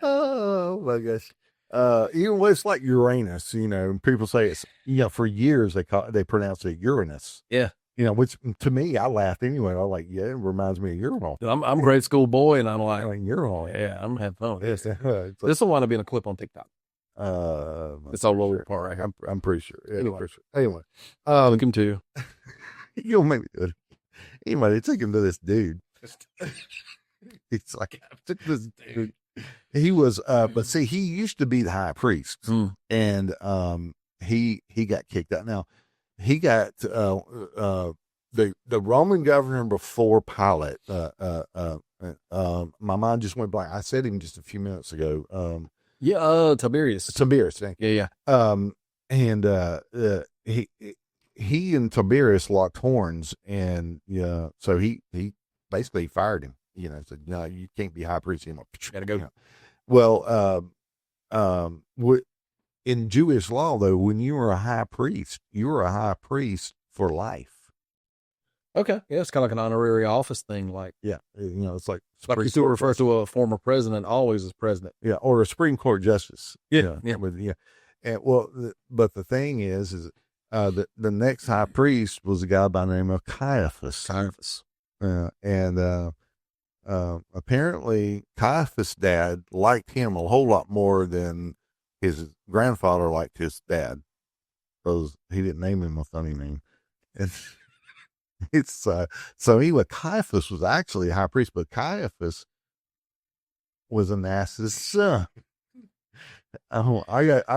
S4: oh my gosh. It's like Uranus, and people say it's, for years they pronounce it Uranus.
S5: Yeah.
S4: Which to me, I laughed anyway. I was like, yeah, it reminds me of urinal.
S5: I'm a grade school boy, and I'm like,
S4: Urinal.
S5: yeah, I'm having fun.
S4: Yes,
S5: This will wind up being a clip on TikTok. It's all lower part right here.
S4: I'm pretty sure. Yeah,
S5: Anyway.
S4: pretty sure. Anyway,
S5: Look him too.
S4: you'll make me do it. Anyway, they took him to this dude. It's like, I took this dude. He was, but see, he used to be the high priest, and he got kicked out. Now, he got the Roman governor before Pilate. My mind just went blank. I said him just a few minutes ago.
S5: Tiberius.
S4: Tiberius. Thank you.
S5: Yeah.
S4: And he and Tiberius locked horns, and so he basically fired him. Said, no, you can't be high priest anymore.
S5: Gotta go.
S4: Well, in Jewish law, though, when you were a high priest, you were a high priest for life.
S5: Okay. Yeah, it's kind of like an honorary office thing. Like,
S4: Yeah, it's like
S5: you still refer to a former president always as president.
S4: Yeah, or a Supreme Court justice.
S5: Yeah.
S4: And but the thing is the next high priest was a guy by the name of Caiaphas. And apparently Caiaphas' dad liked him a whole lot more than his grandfather liked his dad, because he didn't name him a funny name. And it's so anyway, Caiaphas was actually a high priest, but Caiaphas was Anas's son. Oh,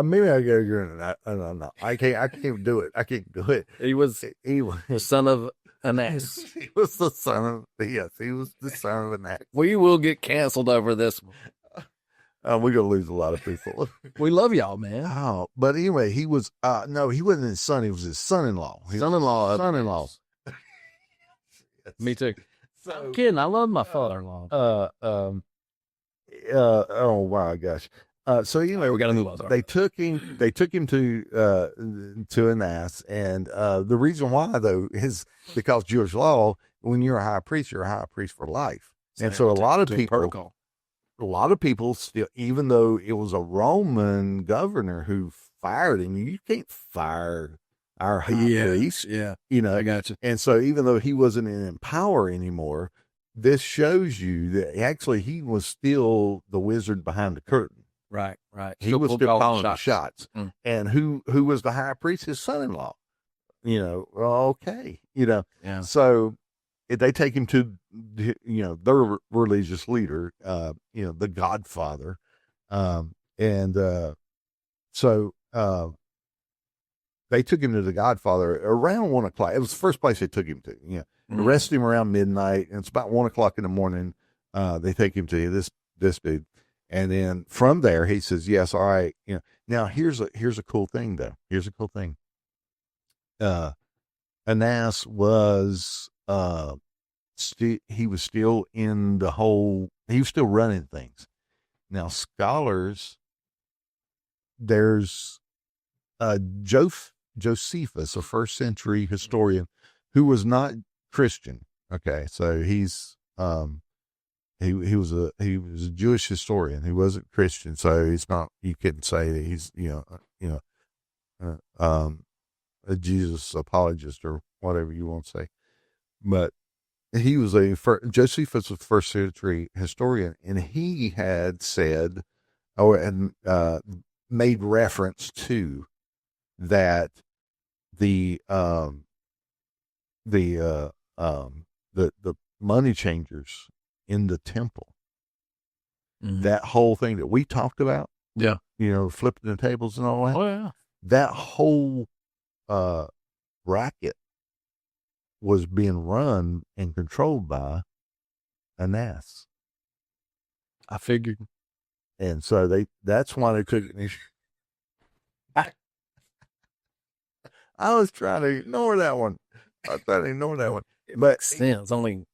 S4: maybe I gotta go into that. No, I can't do it. I can't do it.
S5: He was
S4: the
S5: son of Anas.
S4: He was the son of, yes, he was the son of Anas.
S5: We will get canceled over this one.
S4: We're gonna lose a lot of people.
S5: We love y'all, man.
S4: Oh, but anyway, he was no, he wasn't his son. He was his son-in-law. Son-in-law.
S5: Me too.
S4: So,
S5: I'm kidding. I love my father-in-law.
S4: Oh my gosh. So anyway,
S5: we got to move on.
S4: They took him to an ass, and the reason why though is because Jewish law, when you're a high priest for life, and so a lot of people still, even though it was a Roman governor who fired him, you can't fire our high priest.
S5: Yeah,
S4: I
S5: got you.
S4: And so even though he wasn't in power anymore, this shows you that actually he was still the wizard behind the curtain.
S5: Right.
S4: He was still calling the shots. And who was the high priest? His son-in-law. Okay.
S5: Yeah.
S4: So they take him to, their religious leader, the Godfather. So they took him to the Godfather around 1 o'clock. It was the first place they took him to. Arrested him around midnight, and it's about 1 o'clock in the morning. They take him to this dude. And then from there, he says, yes, all right. Now here's a cool thing though. Here's a cool thing. Anas was, he was still in the whole, he was still running things. Now scholars, there's, Josephus, a first century historian who was not Christian. Okay. So he's, he was a Jewish historian. He wasn't Christian, so he's not. You couldn't say that he's a Jesus apologist or whatever you want to say. But he was Josephus was a first century historian, and he had said, and made reference to that the money changers in the temple.
S5: Mhm.
S4: That whole thing that we talked about,
S5: Yeah.
S4: Flipping the tables and all that,
S5: Oh, yeah.
S4: that whole racket was being run and controlled by an ass.
S5: I figured.
S4: And so that's why they couldn't. I was trying to ignore that one.
S5: It
S4: But
S5: makes sense. Only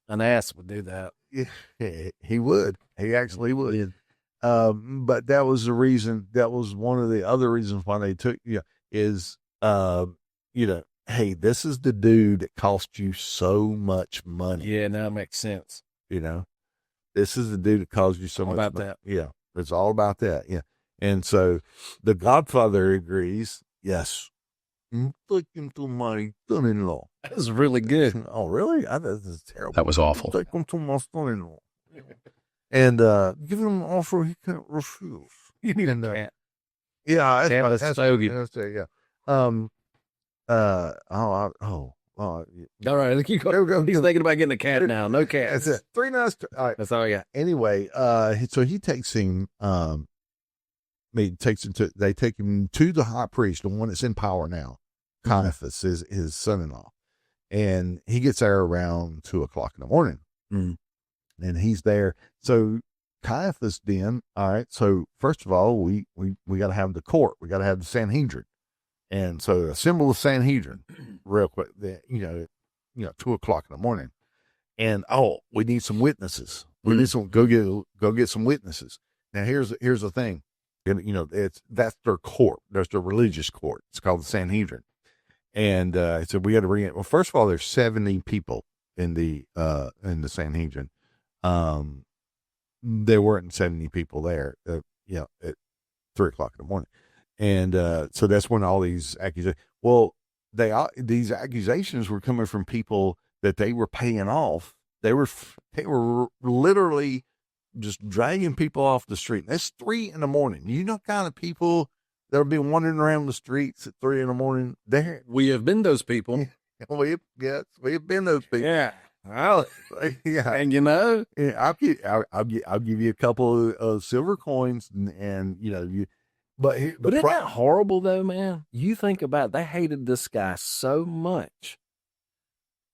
S5: an ass would do that.
S4: he would. He actually would.
S5: Yeah.
S4: But that was the reason. That was one of the other reasons why they took is hey, this is the dude that cost you so much money.
S5: Yeah, now it makes sense.
S4: This is the dude that caused you so
S5: All
S4: much
S5: about
S4: money.
S5: that.
S4: Yeah, it's all about that. Yeah, and so the Godfather agrees. Yes, take him to my son-in-law.
S5: That was really good.
S4: Oh, really? This is terrible.
S3: That was awful.
S4: Take him to my son-in-law. And give him an offer he can't refuse.
S5: You need a cat.
S4: Yeah,
S5: That's so good.
S4: That's it, yeah.
S5: All right, keep going. He's thinking about getting a cat now. No cat.
S4: That's it. 3 nights. All right.
S5: That's all I got.
S4: Anyway, so he takes him. They take him to the high priest, the one that's in power now. Caiaphas is his son-in-law, and he gets there around 2:00 in the morning, and he's there. So Caiaphas then, all right. So first of all, we got to have the court. We got to have the Sanhedrin, and so assemble the Sanhedrin real quick. 2:00 in the morning, and we need some witnesses. We need some go get some witnesses. Now here's the thing. That's their court. There's their religious court. It's called the Sanhedrin. And so we got to bring it. Well, first of all, there's 70 people in the Sanhedrin. There weren't 70 people there, at 3:00 in the morning. And so that's when all these accusations. Well, these accusations were coming from people that they were paying off. They were literally just dragging people off the street. And that's 3 in the morning. You know, kind of people that'll be wandering around the streets at 3 in the morning. There,
S5: We have been those people.
S4: we've been those people.
S5: Yeah.
S4: Yeah.
S5: And
S4: I'll give you a couple of silver coins, and But
S5: isn't that horrible though, man? You think about it, they hated this guy so much,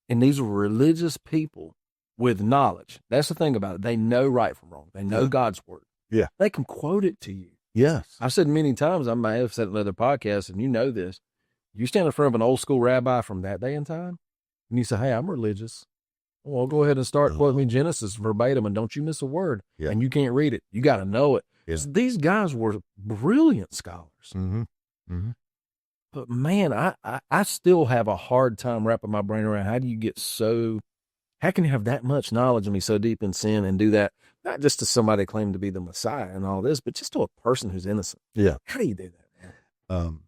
S5: and these were religious people with knowledge. That's the thing about it. They know right from wrong. They know God's word.
S4: Yeah.
S5: They can quote it to you.
S4: Yes.
S5: I've said many times, I may have said it in other podcasts, and you know this. You stand in front of an old school rabbi from that day and time, and you say, hey, I'm religious. Well, go ahead and start quoting me Genesis verbatim, and don't you miss a word.
S4: Yeah.
S5: And you can't read it. You got to know it.
S4: Yeah.
S5: So these guys were brilliant scholars.
S4: Mm-hmm. Mm-hmm.
S5: But man, I still have a hard time wrapping my brain around how can you have that much knowledge and be so deep in sin and do that, not just to somebody claiming to be the Messiah and all this, but just to a person who's innocent.
S4: Yeah.
S5: How do you do that, man?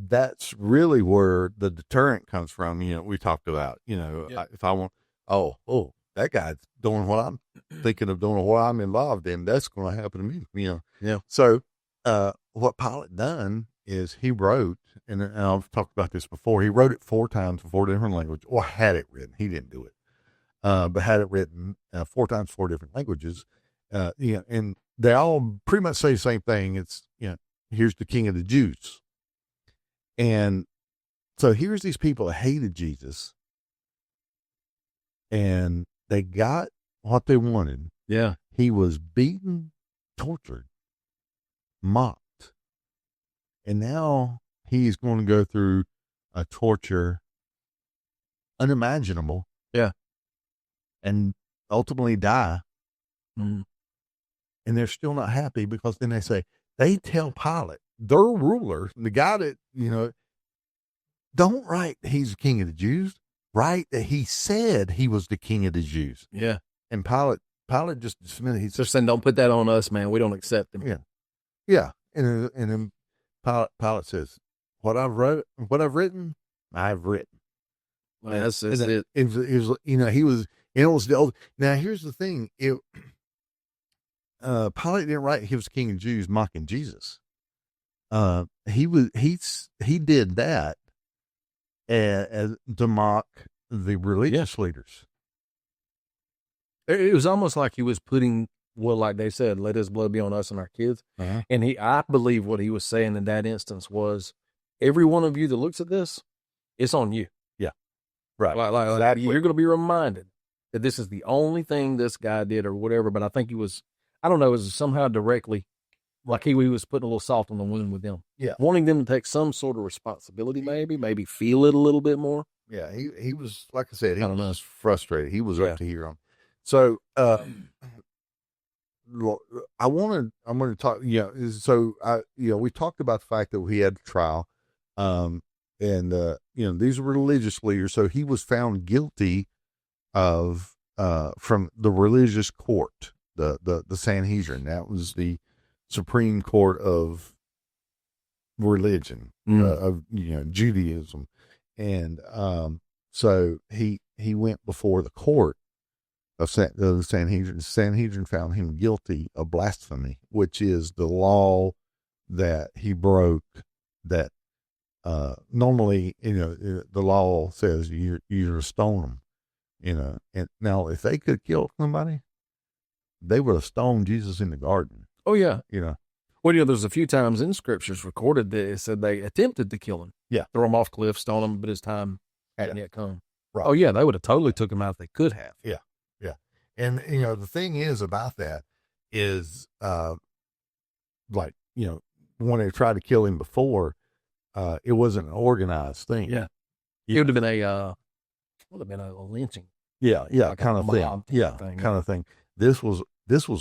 S4: That's really where the deterrent comes from. We talked about, if I want, that guy's doing what I'm thinking of doing, what I'm involved in, that's going to happen to me,
S5: Yeah.
S4: So, what Pilate done is he wrote, and I've talked about this before, he wrote it 4 times in 4 different languages, or had it written. He didn't do it, but had it written 4 times, 4 different languages. And they all pretty much say the same thing. It's, here's the King of the Jews. And so here's these people that hated Jesus, and they got what they wanted.
S5: Yeah.
S4: He was beaten, tortured, mocked, and now he's going to go through a torture unimaginable.
S5: Yeah.
S4: And ultimately die.
S5: Mm.
S4: And they're still not happy, because then they tell Pilate, their ruler, the guy that, don't write he's the King of the Jews, write that he said he was the King of the Jews.
S5: Yeah.
S4: And Pilate just dismissed. He's
S5: They're saying, don't put that on us, man. We don't accept him.
S4: Yeah. Yeah. And then Pilate says, what I've written, I've written.
S5: Well, that's
S4: And
S5: it.
S4: It was, he was, it was the old. Now here's the thing. Pilate didn't write he was King of the Jews mocking Jesus. He did that as to mock the religious leaders.
S5: It was almost like he was putting, well, like they said, let his blood be on us and our kids. And I believe what he was saying in that instance was, every one of you that looks at this, it's on you.
S4: Yeah. Right.
S5: Like
S4: Exactly.
S5: you're going to be reminded that this is the only thing this guy did or whatever. But I think he was, I don't know, it was somehow directly, like he was putting a little salt on the wound with them.
S4: Yeah.
S5: Wanting them to take some sort of responsibility, maybe feel it a little bit more.
S4: Yeah. He was, like I said, he
S5: I don't know.
S4: was frustrated. He was up to here on. So, I'm going to talk, we talked about the fact that we had a trial, these are religious leaders. So he was found guilty of, from the religious court, the Sanhedrin. That was the Supreme Court of religion, of, Judaism. And, so he went before the court of the Sanhedrin. The Sanhedrin found him guilty of blasphemy, which is the law that he broke. That normally, the law says you're to stone them. And now if they could kill somebody, they would have stoned Jesus in the garden.
S5: Oh yeah,
S4: Well,
S5: there's a few times in scriptures recorded that it said they attempted to kill him.
S4: Yeah,
S5: throw him off cliff, stone him, but his time hadn't yet come.
S4: Right.
S5: Oh yeah, they would have totally took him out if they could have.
S4: Yeah. And, the thing is about that is, when they tried to kill him before, it wasn't an organized thing.
S5: Yeah. It would have been a lynching.
S4: Yeah.
S5: Like
S4: kind of thing. Yeah.
S5: thing.
S4: Kind of thing. This was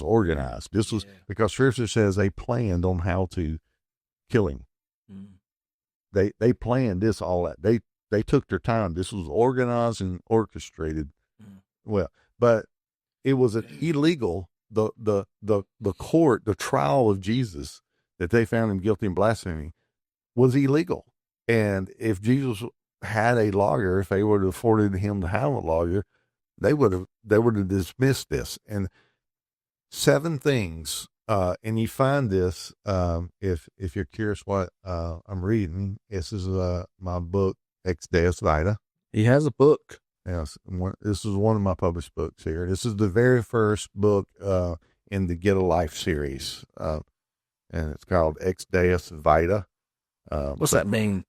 S4: organized. This was because Scripture says they planned on how to kill him. Mm. They planned this all out. They took their time. This was organized and orchestrated. Mm. Well, but it was an illegal, the court, the trial of Jesus that they found him guilty in blasphemy was illegal. And if Jesus had a lawyer, if they would have afforded him to have a lawyer, they would have dismissed this. And 7 things, and you find this, if you're curious what, I'm reading, this is, my book, Ex Deus Vita.
S5: He has a book.
S4: Yes, this is one of my published books here. This is the very first book in the Get a Life series, and it's called Ex Deus Vita.
S5: What's that mean?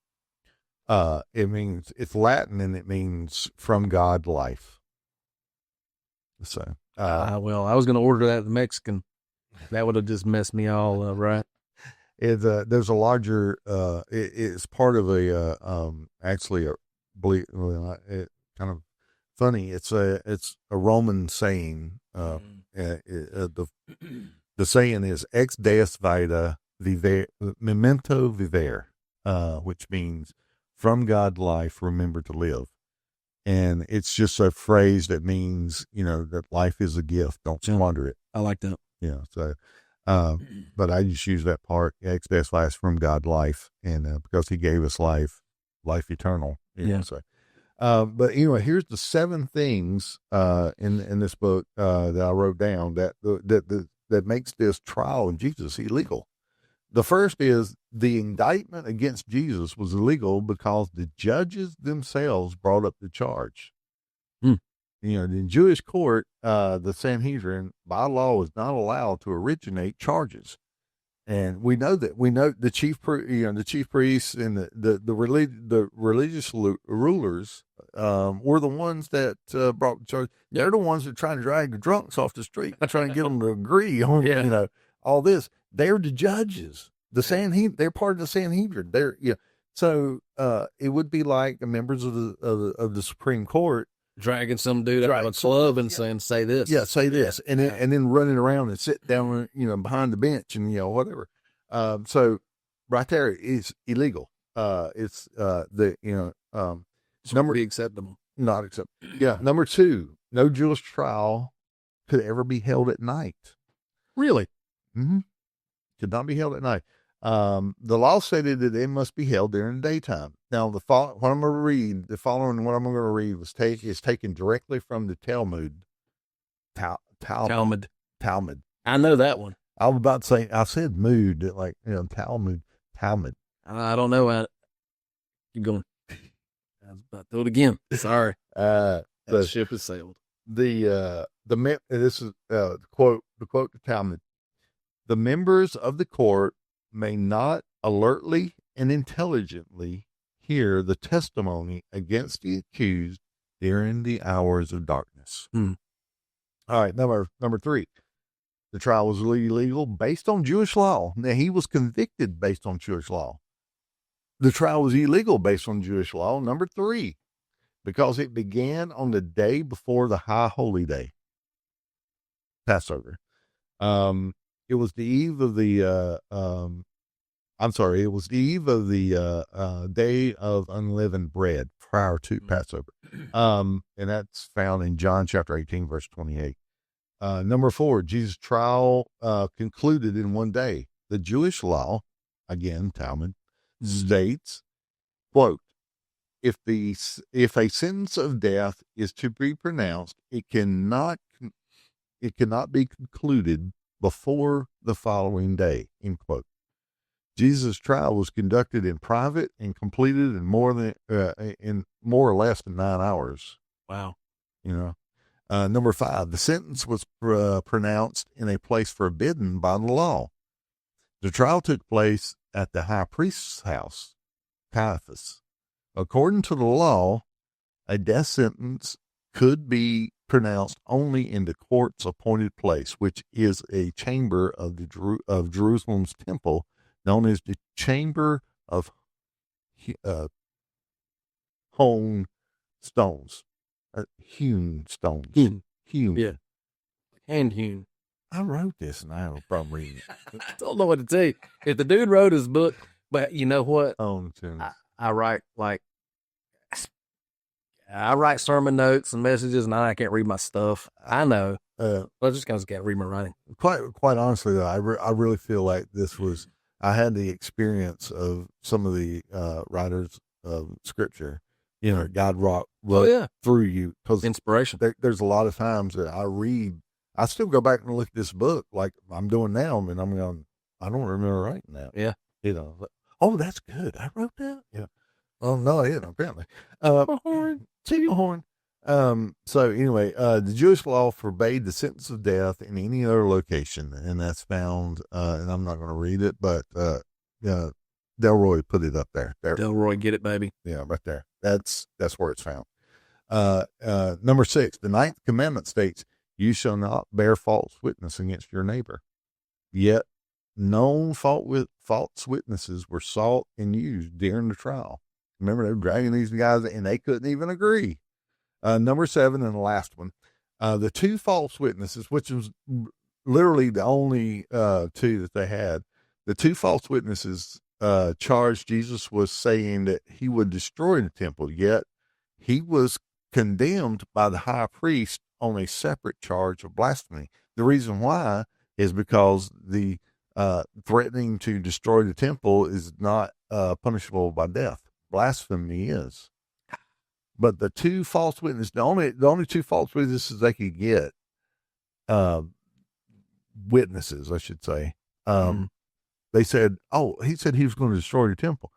S4: It means, it's Latin, and it means from God life. So,
S5: I was going to order that at the Mexican. That would have just messed me all up, right?
S4: There's a larger. It's part of kind of funny. It's a Roman saying. The saying is Ex Deus Vita Memento Vivere, which means from God life, remember to live. And it's just a phrase that means, that life is a gift. Don't squander it.
S5: I like that.
S4: Yeah. So, but I just use that part, Ex Deus Vita, from God life. And because he gave us life eternal. So. But anyway, here's the 7 things in this book that I wrote down that makes this trial of Jesus illegal. The first is the indictment against Jesus was illegal because the judges themselves brought up the charge. In Jewish court, the Sanhedrin by law is not allowed to originate charges. And we know the chief priests and the religious rulers were the ones that brought the charge. They're the ones that are trying to drag the drunks off the street, trying to get them to agree on all this. They're the judges. The Sanhedrin, they're part of the Sanhedrin. So it would be like the members of the Supreme Court
S5: dragging some dude out of a club and saying, "Say this."
S4: Yeah, say this, and then running around and sit down, behind the bench and whatever. So right there is illegal. It's
S5: number be acceptable,
S4: not acceptable. Yeah. Number 2, no Jewish trial could ever be held at night.
S5: Really?
S4: Mm-hmm. Could not be held at night. The law stated that it must be held during the daytime. Now, the following what I'm going to read is taken directly from the Talmud.
S5: Talmud.
S4: I
S5: know that one.
S4: I was about to say, I said mood, like, Talmud.
S5: I don't know. Keep going. I was about to do it again. Sorry.
S4: The
S5: ship has sailed.
S4: This is the quote to Talmud. The members of the court may not alertly and intelligently hear the testimony against the accused during the hours of darkness. All right, number 3. The trial was illegal based on Jewish law. Now, he was convicted based on Jewish law. The trial was illegal based on Jewish law. Number 3, because it began on the day before the High Holy Day, Passover. It was the eve of the it was the eve of the day of unleavened bread prior to Passover. And that's found in John chapter 18, verse 28. Number 4, Jesus' trial concluded in one day. The Jewish law, again, Talmud, states, quote, if a sentence of death is to be pronounced, it cannot be concluded before the following day, end quote. Jesus' trial was conducted in private and completed in more or less than 9 hours.
S5: Wow.
S4: Number 5, the sentence was pronounced in a place forbidden by the law. The trial took place at the high priest's house, Caiaphas. According to the law, a death sentence could be pronounced only in the court's appointed place, which is a chamber of Jerusalem's temple, known as the Chamber of Hewn Stones. Hewn stones. Hewn.
S5: Yeah. Hand hewn.
S4: I wrote this and I have a problem reading it.
S5: I don't know what to tell you. If the dude wrote his book, but you know what? I write sermon notes and messages, and I can't read my stuff. I know. I just kind of can't read my writing.
S4: Quite honestly, though, I really feel like this was. I had the experience of some of the writers of Scripture. God wrote through you, because
S5: inspiration.
S4: There's a lot of times that I read. I still go back and look at this book like I'm doing now, and I'm going, I don't remember writing that.
S5: Yeah.
S4: Oh, that's good. I wrote that. Yeah. Oh no, I didn't, apparently. Horn. So anyway, the Jewish law forbade the sentence of death in any other location, and that's found. And I'm not going to read it, but Delroy put it up there.
S5: Delroy, get it, baby.
S4: Yeah, right there. That's where it's found. Number 6, the 9th commandment states, "You shall not bear false witness against your neighbor." Yet, known false witnesses were sought and used during the trial. Remember, they were dragging these guys, and they couldn't even agree. Number 7, and the last one, the 2 false witnesses, which was literally the only 2 that they had. The 2 false witnesses charged Jesus was saying that he would destroy the temple, yet he was condemned by the high priest on a separate charge of blasphemy. The reason why is because the threatening to destroy the temple is not punishable by death. Blasphemy is. But the 2 false witnesses, the only 2 false witnesses they could get, witnesses, I should say, they said, he said he was going to destroy the temple.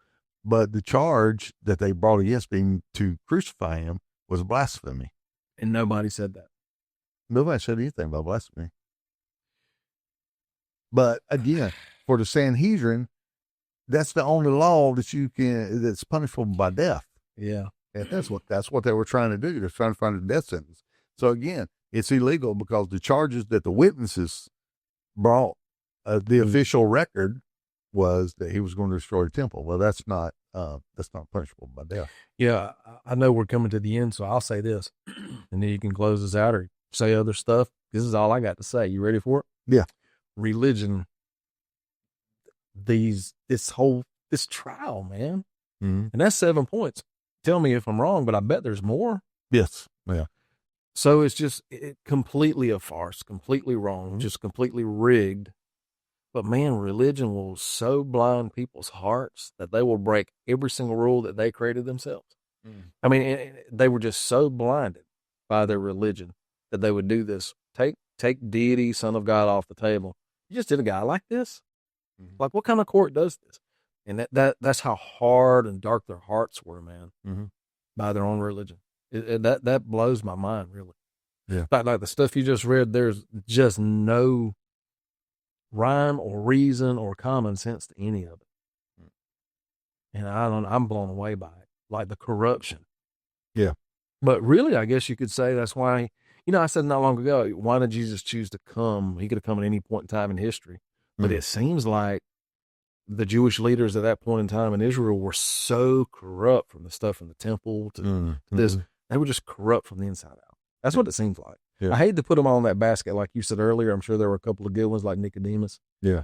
S4: But the charge that they brought against him to crucify him was blasphemy.
S5: And nobody said that.
S4: Nobody said anything about blasphemy. But again, for the Sanhedrin, that's the only law that's punishable by death.
S5: Yeah.
S4: And that's what they were trying to do. They're trying to find a death sentence. So again, it's illegal because the charges that the witnesses brought, the official record was that he was going to destroy the temple. Well, that's not punishable by death.
S5: Yeah, I know we're coming to the end, so I'll say this, and then you can close us out or say other stuff. This is all I got to say. You ready for it?
S4: Yeah.
S5: Religion. This trial, man, and that's 7 points. Tell me if I'm wrong, but I bet there's more.
S4: Yes. Yeah.
S5: So it's just completely a farce, completely wrong, just completely rigged. But man, religion will so blind people's hearts that they will break every single rule that they created themselves. I mean, they were just so blinded by their religion that they would do this. Take deity, Son of God off the table. You just did a guy like this? Like, what kind of court does this? And that's how hard and dark their hearts were, man, by their own religion. That blows my mind, really.
S4: Yeah.
S5: Like the stuff you just read, there's just no rhyme or reason or common sense to any of it. And I'm blown away by it. Like the corruption.
S4: Yeah.
S5: But really, I guess you could say that's why, I said not long ago, why did Jesus choose to come? He could have come at any point in time in history. But it seems like the Jewish leaders at that point in time in Israel were so corrupt, from the stuff in the temple to this. They were just corrupt from the inside out. That's what it seems like.
S4: Yeah.
S5: I hate to put them all in that basket. Like you said earlier, I'm sure there were a couple of good ones like Nicodemus.
S4: Yeah.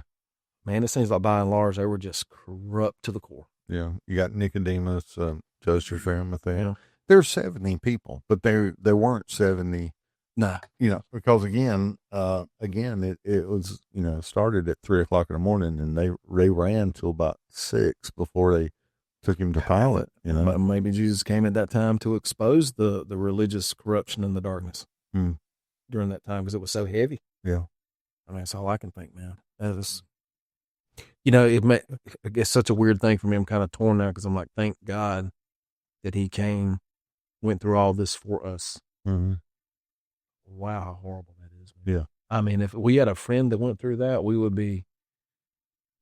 S5: Man, it seems like by and large, they were just corrupt to the core.
S4: Yeah. You got Nicodemus, Joseph, Arimathea.
S5: Yeah.
S4: There's 70 people, but there weren't 70.
S5: Nah.
S4: Because again, it was, started at 3:00 in the morning, and they ran till about 6 before they took him to Pilate.
S5: But maybe Jesus came at that time to expose the religious corruption and the darkness during that time, because it was so heavy.
S4: Yeah.
S5: I mean, that's all I can think, man. That is, I guess such a weird thing for me. I'm kind of torn now, because I'm like, thank God that he came, went through all this for us.
S4: Mm-hmm.
S5: Wow, how horrible that is, man.
S4: Yeah.
S5: I mean, if we had a friend that went through that, we would be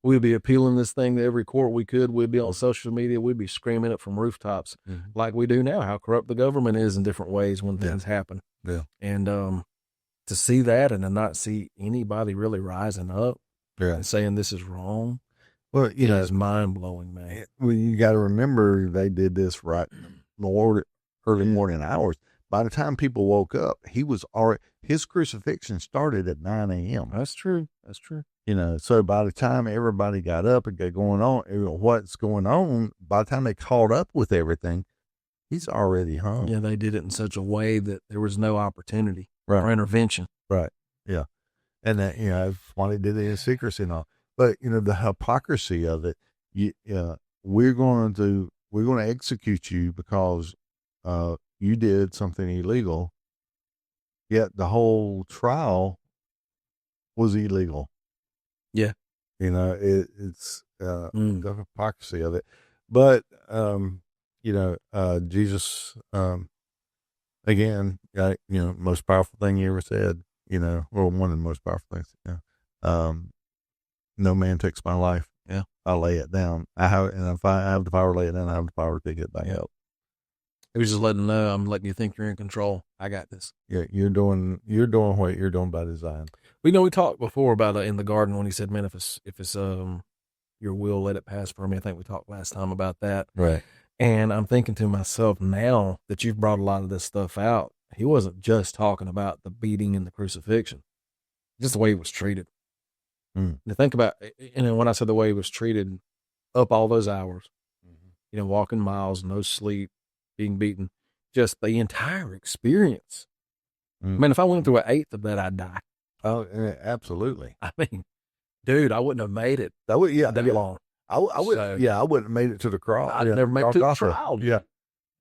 S5: appealing this thing to every court we could. We'd be on social media. We'd be screaming it from rooftops like we do now, how corrupt the government is in different ways when things happen.
S4: Yeah.
S5: And to see that and to not see anybody really rising up and saying this is wrong,
S4: well,
S5: is mind-blowing, man.
S4: Well, you got to remember they did this right in the early morning hours. By the time people woke up, his crucifixion started at 9 a.m.
S5: That's true.
S4: So by the time everybody got up and got going on, what's going on, by the time they caught up with everything, he's already hung.
S5: Yeah, they did it in such a way that there was no opportunity
S4: for
S5: intervention.
S4: Right. Yeah. And that, that's why they did it in secrecy and all. But, the hypocrisy of it, we're going to execute you because you did something illegal, yet the whole trial was illegal.
S5: Yeah.
S4: It's the hypocrisy of it. But, Jesus, again, most powerful thing he ever said, or one of the most powerful things, no man takes my life.
S5: Yeah.
S4: I lay it down. And if I have the power to lay it down, I have the power to take it back up.
S5: It was just letting them know, I'm letting you think you're in control. I got this.
S4: Yeah, you're doing what you're doing by design.
S5: We talked before about in the garden when he said, man, if it's your will, let it pass for me. I think we talked last time about that.
S4: Right.
S5: And I'm thinking to myself, now that you've brought a lot of this stuff out, he wasn't just talking about the beating and the crucifixion, just the way he was treated. To think about, and then when I said the way he was treated, up all those hours, walking miles, no sleep, being beaten, just the entire experience. Man, if I went through an eighth of that, I'd die.
S4: Oh, absolutely.
S5: I mean, dude, I wouldn't have made it.
S4: That would,
S5: that long.
S4: I would, I wouldn't have made it to the cross.
S5: I'd never made it to the trial.
S4: Yeah.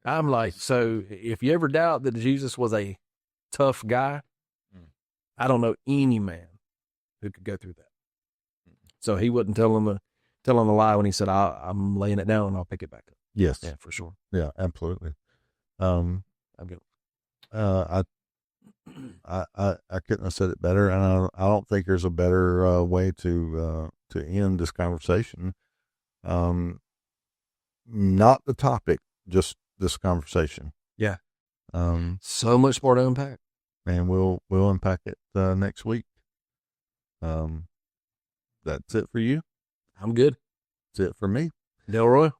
S5: I'm like, so if you ever doubt that Jesus was a tough guy, I don't know any man who could go through that. So he wasn't telling the lie when he said, I'm laying it down and I'll pick it back up.
S4: Yes.
S5: Yeah, for sure.
S4: Yeah, absolutely.
S5: I'm good.
S4: I couldn't have said it better, and I don't think there's a better way to end this conversation. Not the topic, just this conversation.
S5: Yeah. So much more to unpack,
S4: and we'll unpack it next week. That's it for you.
S5: I'm good.
S4: That's it for me.
S5: Delroy.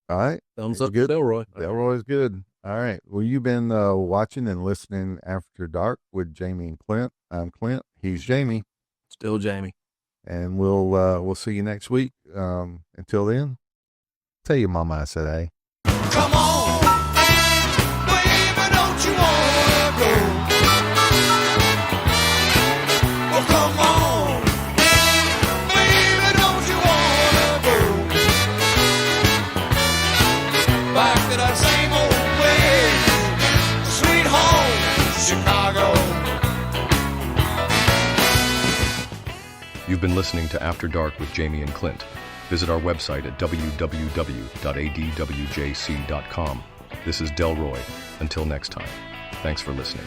S4: All right.
S5: Thumbs up,
S4: good.
S5: Delroy.
S4: Delroy's good. All right. Well, you've been watching and listening After Dark with Jamie and Clint. I'm Clint. He's Jamie.
S5: Still Jamie.
S4: And we'll see you next week. Until then, tell your mama I said hey.
S6: Come on, baby, don't you wanna go? Well, come on, baby, don't you wanna go back to that same old place, sweet home, Chicago.
S3: You've been listening to After Dark with Jamie and Clint. Visit our website at www.adwjc.com This is Delroy. Until next time, thanks for listening.